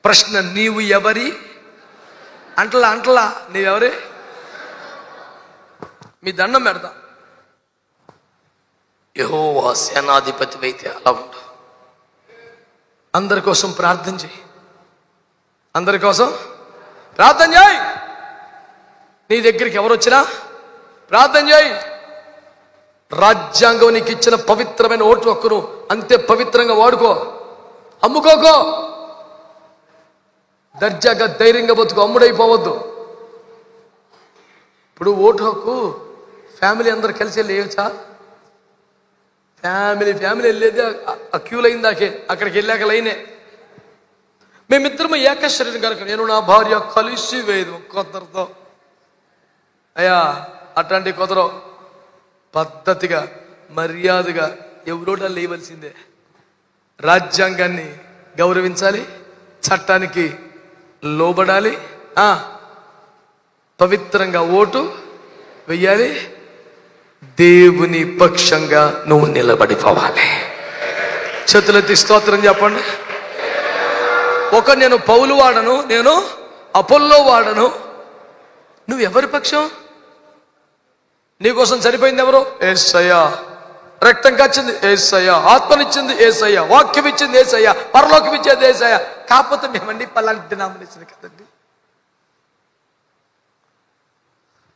ప్రశ్న, నీవు ఎవరి అంటలా నీవెవరి? మీ దండం పెడతా. యెహోవా సేనాధిపతి అయితే అలా ఉండు. అందరి కోసం ప్రార్థన చేయి. అందరి కోసం ప్రార్థన చేయి. నీ దగ్గరికి ఎవరు వచ్చినా ప్రార్థన చేయి. రాజ్యాంగం నీకు ఇచ్చిన పవిత్రమైన ఓటు హక్కును అంతే పవిత్రంగా వాడుకో. అమ్ముకోకో. దర్జాగా ధైర్యంగా బతుకు. అమ్ముడైపోవద్దు. ఇప్పుడు ఓటు హక్కు ఫ్యామిలీ అందరు కలిసి వెళ్ళి వేయచ్చా? ఫ్యామిలీ వెళ్ళేది ఆ క్యూ లైన్ దాకే. అక్కడికి వెళ్ళాక లైనే. మేమిద్దరం ఏక శరీరం కనుక నేను నా భార్య కలిసి వేయదు కొందరితో. అయ్యా అట్లాంటి కుదరవు. పద్ధతిగా మర్యాదగా ఎవరోట లేవలసిందే. రాజ్యాంగాన్ని గౌరవించాలి, చట్టానికి లోబడాలి, పవిత్రంగా ఓటు వెయ్యాలి, దేవుని పక్షంగా నువ్వు నిలబడిపోవాలి. చేతులెత్తి స్తోత్రం చెప్పండి. నేను పౌలు వాడను, నేను అపోల్లో వాడను. నువ్వు ఎవరి పక్షం? నీకోసం చనిపోయింది ఎవరు? యేసయ్యా. రక్తం కాచింది యేసయ్యా. ఆత్మనిచ్చింది యేసయ్యా. వాక్యం ఇచ్చింది యేసయ్యా. పరలోకం ఇచ్చేది యేసయ్యా. కాకపోతే మేమండి పలాంటి డినామినేషన్ కదండి.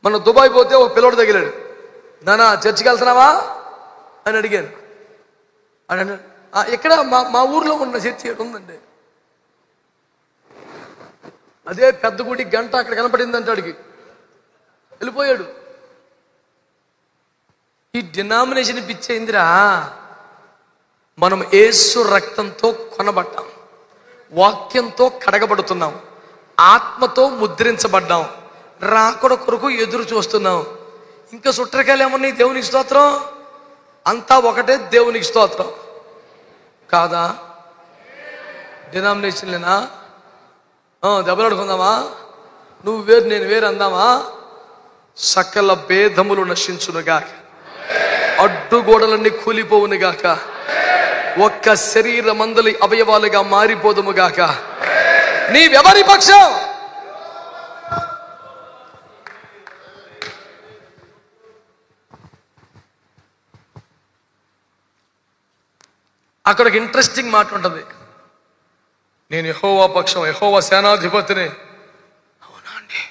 మనం దుబాయ్ పోతే ఒక పిల్లోడు తగిలాడు. నానా చర్చికి వెళ్తున్నావా అని అడిగాను. అని అన్నాడు, ఎక్కడ? మా ఊర్లో ఉన్న చర్చి ఎక్కడ ఉందండి. అదే పెద్ద గుడి గంట అక్కడ కనపడిందంటే అడిగి వెళ్ళిపోయాడు. ఈ డినామినేషన్ పిచ్చేందిరా. మనం యేసు రక్తంతో కొనబడ్డాం, వాక్యంతో కడగబడుతున్నాం, ఆత్మతో ముద్రించబడ్డాం, రాకడ కొరకు ఎదురు చూస్తున్నాం. ఇంకా సుట్రకాయలు ఏమన్నాయి? దేవునికి స్తోత్రం. అంతా ఒకటే, దేవునికి స్తోత్రం. కాదా? డినామినేషన్లేనా? దెబ్బలాడుకుందామా? నువ్వు వేరు నేను వేరు అందామా? సకల భేదములు నశించునుగాక, అడ్డుగోడలన్నీ కూలిపోవునుగాక, ఒక్క శరీర మందలి అవయవాలుగా మారిపోదుముగాక. నీవెవరి పక్షం? అక్కడ ఒక ఇంట్రెస్టింగ్ మాట ఉంటుంది. నేను యెహోవా పక్షం, యెహోవా సేనాధిపతిని. అవునా అండి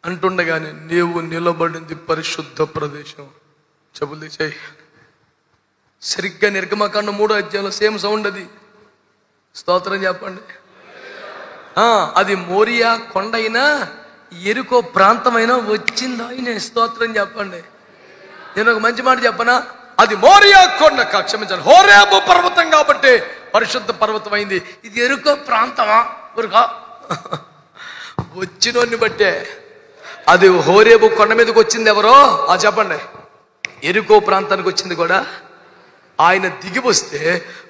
అంటుండగానే నీవు నిలబడింది పరిశుద్ధ ప్రదేశం. చెబులు చేయి. సరిగ్గా నిర్గమకాండం 3వ అధ్యాయంలో సేమ్ సౌండ్ అది. స్తోత్రం చెప్పండి. అది మోరియా కొండ అయినా ఎరుకో ప్రాంతమైనా వచ్చిందా ఆయన? స్తోత్రం చెప్పండి. నేను ఒక మంచి మాట చెప్పనా? అది మోరియా కొండ, క్షమించాలి, హోరేబు పర్వతం కాబట్టి పరిశుద్ధ పర్వతం అయింది. ఇది ఎరుకో ప్రాంతమా? ఊరుగా వచ్చినోన్ని బట్టే. అది హోరేబు కొండ మీదకి వచ్చింది ఎవరో చెప్పండి. ఎరుకో ప్రాంతానికి వచ్చింది కూడా ఆయన దిగి వస్తే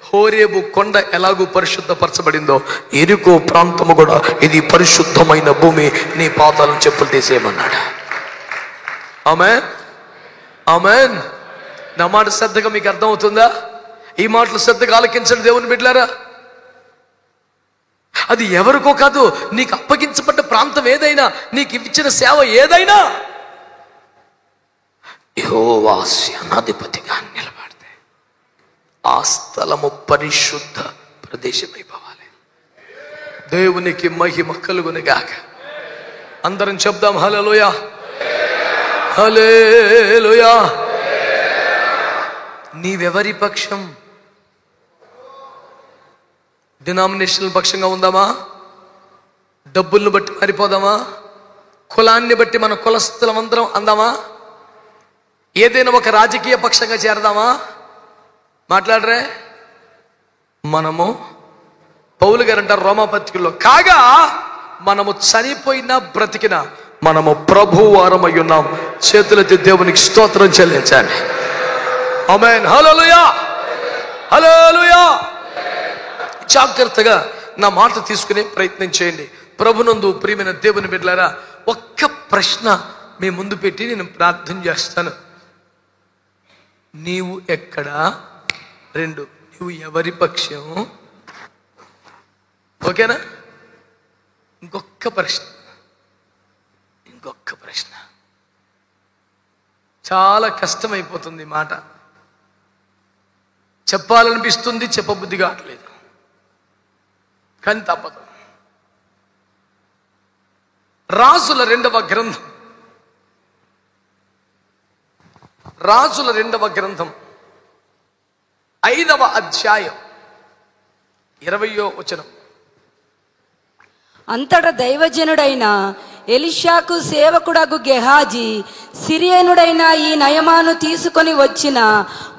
హోరేబు కొండ ఎలాగూ పరిశుద్ధపరచబడిందో ఎరుకో ప్రాంతము కూడా ఇది పరిశుద్ధమైన భూమి, నీ పాదాలను చెప్పులు తీసేయమన్నాడు. ఆమేన్, ఆమేన్. నా మాట శ్రద్ధగా మీకు అర్థమవుతుందా? ఈ మాటలు శ్రద్ధగా ఆలకించండి దేవుని బిడ్డలారా. అది ఎవరికో కాదు, నీకు అప్పగించబడ్డ ప్రాంతం ఏదైనా, నీకు ఇచ్చిన సేవ ఏదైనా యెహోవా సేనాధిపతిగా నిలబడితే ఆ స్థలము పరిశుద్ధ ప్రదేశమైపోవాలి. దేవునికి మహిమ కలుగునుగాక. అందరం చెప్దాం హల్లెలూయా, హల్లెలూయా. నీవెవరి పక్షం? డినామినేషనల్ పక్షంగా ఉందామా? డబ్బులను బట్టి మారిపోదామా? కులాన్ని బట్టి మన కులస్తులం అందరం అందామా? ఏదైనా ఒక రాజకీయ పక్షంగా చేరదామా? మాట్లాడరే. మనము పౌలు గారు అంటారు రోమాపత్రికలో, కాగా మనము చనిపోయినా బ్రతికినా మనము ప్రభువారమై ఉన్నాం. చేతులెత్తి దేవునికి స్తోత్రం చెల్లించాలి. ఆమేన్, హల్లెలూయా, హల్లెలూయా. జాగ్రత్తగా నా మాట తీసుకునే ప్రయత్నం చేయండి. ప్రభునందు ప్రియమైన దేవుని బిడ్డలారా, ఒక్క ప్రశ్న మీ ముందు పెట్టి నేను ప్రార్థన చేస్తాను. నీవు ఎక్కడా? 2, నువ్వు ఎవరి పక్షం? ఓకేనా? ఇంకొక ప్రశ్న. చాలా కష్టమైపోతుంది మాట. చెప్పాలనిపిస్తుంది, చెప్పబుద్ధి కావట్లేదు, కానీ తప్పదు. రాజుల రెండవ గ్రంథం 5వ అధ్యాయం 20వ వచనం. అంతటా దైవజనుడైన ఎలీషాకు సేవకుడగు గెహాజీ సిరియనుడైన ఈ నయమాను తీసుకొని వచ్చిన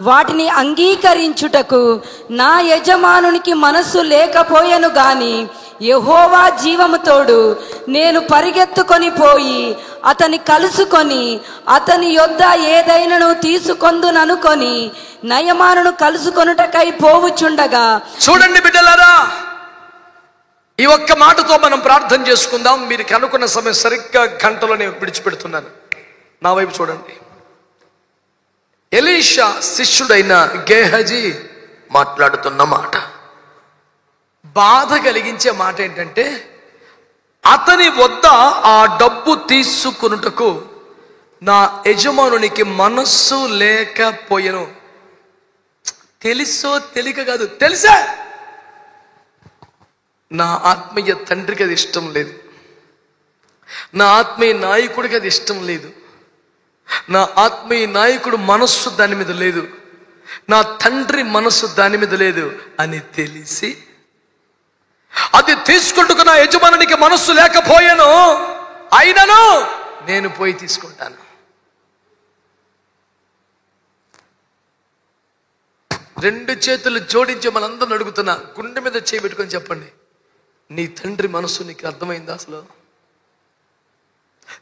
వాటిని అంగీకరించుటకు నా యజమానునికి మనస్సు లేకపోయెను గాని యెహోవా జీవము తోడు నేను పరిగెత్తుకొని పోయి అతని కలుసుకొని అతని యొద్ద ఏదైనను తీసుకొందుననుకొని నయమానును కలుసుకొనుటకై పోవుచుండగా. చూడండి బిడ్డలారా, ఈ ఒక్క మాటతో మనం ప్రార్థన చేసుకుందాం. మీరు కనుక్కున్న సమయం సరిగ్గా గంటలో నేను విడిచిపెడుతున్నాను. నా వైపు చూడండి. ఎలీషా శిష్యుడైన గేహజీ మాట్లాడుతున్న మాట, బాధ కలిగించే మాట ఏంటంటే, అతని వద్ద ఆ డబ్బు తీసుకొనుటకు నా యజమానునికి మనస్సు లేకపోయెను. తెలుసో తెలియక కాదు, తెలుసా నా ఆత్మీయ తండ్రికి అది ఇష్టం లేదు, నా ఆత్మీయ నాయకుడికి అది ఇష్టం లేదు, నా ఆత్మీయ నాయకుడు మనస్సు దాని మీద లేదు, నా తండ్రి మనస్సు దాని మీద లేదు అని తెలిసి అది తీసుకుంటుకు నా యజమానునికి మనస్సు లేకపోయాను, అయినను నేను పోయి తీసుకుంటాను. రెండు చేతులు జోడించి మనందరం అడుగుతున్నా, గుండె మీద చేయి పెట్టుకొని చెప్పండి, నీ తండ్రి మనసు నీకు అర్థమైందా? అసలు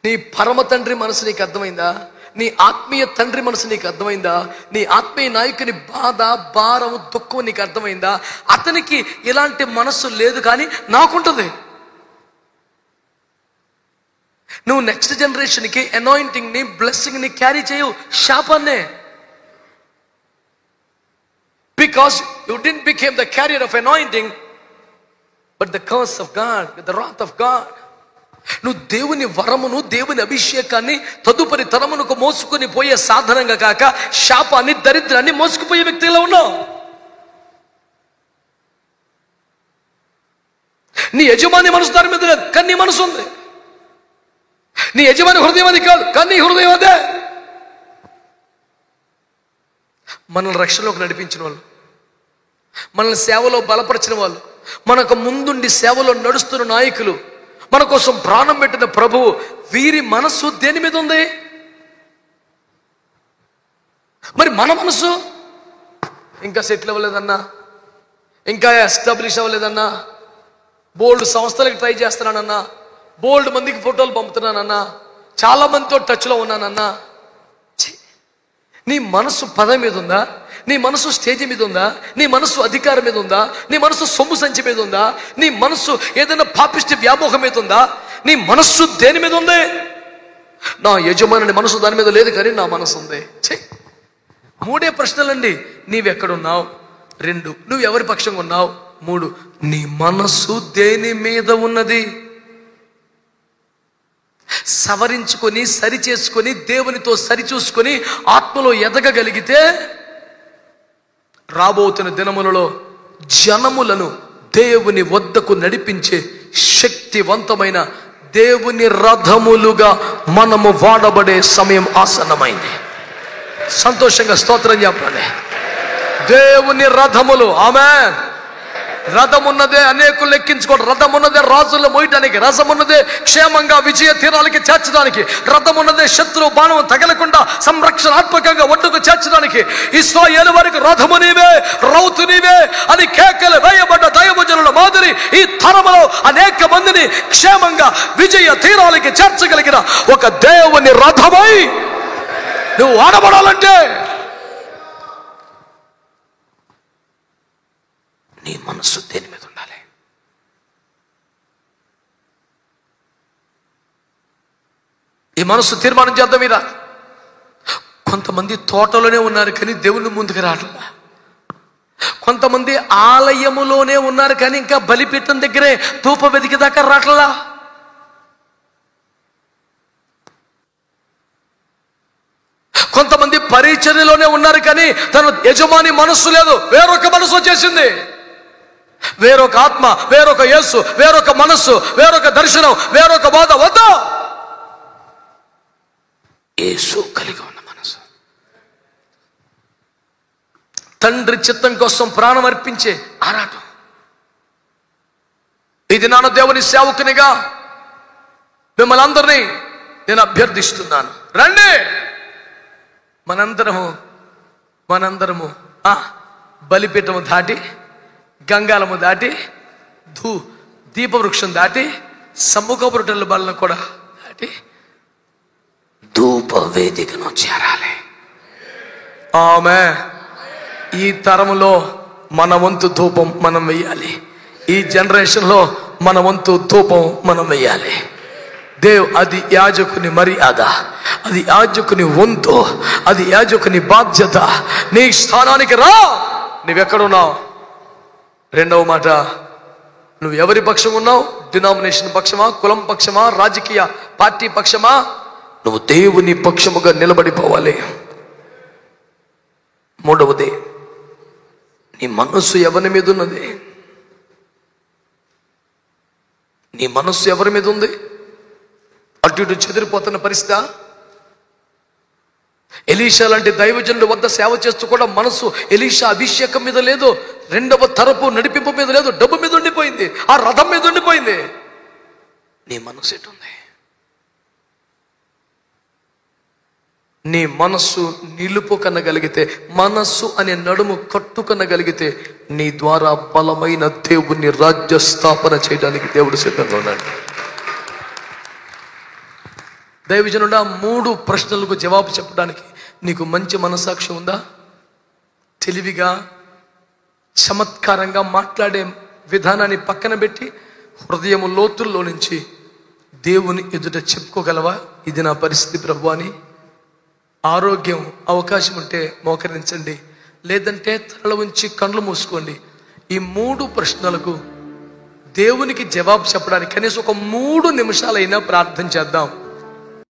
నీ పరమ తండ్రి మనసు నీకు అర్థమైందా? నీ ఆత్మీయ తండ్రి మనసు నీకు అర్థమైందా? నీ ఆత్మీయ నాయకుని బాధ, భారం, దుఃఖం నీకు అర్థమైందా? అతనికి ఇలాంటి మనస్సు లేదు, కానీ నాకుంటుంది. నువ్వు నెక్స్ట్ జనరేషన్కి అనాయింటింగ్ ని, బ్లెస్సింగ్ ని క్యారీ చేయవు, శాపాన్నే. Because you didn't become the carrier of anointing, but the curse of God, the wrath of God. నువ్వు దేవుని వరమును, దేవుని అభిషేకాన్ని తదుపరి తరమునకు మోసుకొని పోయే సాధనంగా కాక శాపాన్ని, దరిద్రాన్ని మోసుకుపోయే వ్యక్తిగా ఉన్నావు. నీ యజమాని మనసు దాని మీద లేదు, కానీ నీ మనసు ఉంది. నీ యజమాని హృదయం అది కాదు, కానీ నీ హృదయం అదే. మనల్ని రక్షణలోకి నడిపించిన వాళ్ళు, మనల్ని సేవలో బలపరిచిన వాళ్ళు, మనకు ముందుండి సేవలో నడుస్తున్న నాయకులు, మన కోసం ప్రాణం పెట్టిన ప్రభువు, వీరి మనస్సు దేని మీద ఉంది? మరి మన మనసు ఇంకా సెటిల్ అవ్వలేదన్నా, ఇంకా ఎస్టాబ్లిష్ అవ్వలేదన్నా, బోల్డ్ సంస్థలకు ట్రై చేస్తున్నానన్నా, బోల్డ్ మందికి ఫోటోలు పంపుతున్నానన్నా, చాలా మందితో టచ్లో ఉన్నానన్నా. నీ మనసు పదం మీద ఉందా? నీ మనసు స్టేజ్ మీద ఉందా? నీ మనసు అధికారం మీద ఉందా? నీ మనసు సొమ్ము సంచి మీద ఉందా? నీ మనసు ఏదైనా పాపిష్టి వ్యామోహం మీద ఉందా? నీ మనస్సు దేని మీద ఉంది? నా యజమాని మనసు దాని మీద లేదు, కానీ నా మనసు ఉంది. మూడే ప్రశ్నలండి. నీవెక్కడున్నావు? 2, నువ్వు ఎవరి పక్షంగా ఉన్నావు? 3, నీ మనస్సు దేని మీద ఉన్నది? సవరించుకొని, సరి చేసుకొని, దేవునితో సరిచూసుకొని ఆత్మలో ఎదగగలిగితే రాబోతున్న దినములలో జనములను దేవుని వద్దకు నడిపించే శక్తివంతమైన దేవుని రథములుగా మనము వాడబడే సమయం ఆసన్నమైంది. సంతోషంగా స్తోత్రం చెప్పండి. దేవుని రథములు. ఆమేన్. రథమున్నదే అనేకులు ఎక్కించుకోవడం, రథమున్నదే రాజులు మోయటానికి, రథమున్నదే క్షేమంగా విజయ తీరాలకి చేర్చడానికి, రథమున్నదే శత్రువు బాణం తగలకుండా సంరక్షణాత్మకంగా ఒడ్డుకు చేర్చడానికి. ఇశ్రాయేలు వారికి రథము నీవే, రౌతు నీవే అని కేకలు వేయబడ్డ దైవజనుల మాదిరి ఈ తరములో అనేక మందిని క్షేమంగా విజయ తీరాలకి చేర్చగలిగిన ఒక దేవుని రథమై నువ్వు ఆడబడాలంటే నీ మనస్సు దేని మీద ఉండాలి? ఈ మనస్సు తీర్మానం చేద్దాం. మీరా కొంతమంది తోటలోనే ఉన్నారు కానీ దేవుని ముందుకు రావట్లా. కొంతమంది ఆలయములోనే ఉన్నారు కానీ ఇంకా బలిపీఠం దగ్గరే ధూప వెదికి దాకా రావట్లా. కొంతమంది పరిచర్యలోనే ఉన్నారు కానీ తన యజమాని మనస్సు లేదు, వేరొక మనస్సు వచ్చేసింది. వేరొక ఆత్మ, వేరొక యేసు, వేరొక మనస్సు, వేరొక దర్శనం, వేరొక బోధ వద్దా. యేసు కలిగి ఉన్న మనసు, తండ్రి చిత్తం కోసం ప్రాణం అర్పించే ఆరాటం. ఇది నాన్న దేవుని సేవకునిగా మిమ్మల్ని అందరినీ నేను అభ్యర్థిస్తున్నాను. రండి, మనందరము బలిపీఠము దాటి, గంగాలము దాటి, దీపవృక్షం దాటి, సమ్ముఖపు రొట్టెల బలను కూడా దాటి ధూప వేదికను చేరాలి. ఆమేన్. ఈ తరములో మన వంతు ధూపం మనం వెయ్యాలి. ఈ జనరేషన్లో మన వంతు ధూపం మనం వెయ్యాలి. అది యాజకుని మర్యాద, అది యాజకుని వంతు, అది యాజకుని బాధ్యత. నీ స్థానానికి రా. నువ్వెక్కడున్నావు? రెండవ మాట, నువ్వు ఎవరి పక్షం ఉన్నావు? డినామినేషన్ పక్షమా, కులం పక్షమా, రాజకీయ పార్టీ పక్షమా? నువ్వు దేవుని పక్షముగా నిలబడిపోవాలి. మూడవది, నీ మనస్సు ఎవరి మీద ఉన్నది? నీ మనస్సు ఎవరి మీద ఉంది? అటు ఇటు చెదిరిపోతున్న పరిస్థితి. ఎలీషా లాంటి దైవజనుడి వద్ద సేవ చేస్తూ కూడా మనసు ఎలీషా అభిషేకం మీద లేదు, రెండవ తరపు నడిపింపు మీద లేదు, డబ్బు మీద ఉండిపోయింది, ఆ రథం మీద ఉండిపోయింది. నీ మనసు ఎటుంది? నీ మనస్సు నిలుపు కనగలిగితే, మనస్సు అనే నడుము కట్టుకనగలిగితే నీ ద్వారా బలమైన దేవుని రాజ్య స్థాపన చేయడానికి దేవుడు సిద్ధంగా ఉన్నాడు. దైవజనుడా, 3 ప్రశ్నలకు జవాబు చెప్పడానికి నీకు మంచి మనసాక్షి ఉందా? తెలివిగా చమత్కారంగా మాట్లాడే విధానాన్ని పక్కన పెట్టి హృదయం లోతుల్లో నుంచి దేవుని ఎదుట చెప్పుకోగలవా? ఇది నా పరిస్థితి ప్రభు అని. ఆరోగ్యం అవకాశం ఉంటే మోకరించండి, లేదంటే తల ఉంచి కళ్ళు మూసుకోండి. ఈ 3 ప్రశ్నలకు దేవునికి జవాబు చెప్పడానికి కనీసం ఒక 3 నిమిషాలైనా ప్రార్థన చేద్దాం.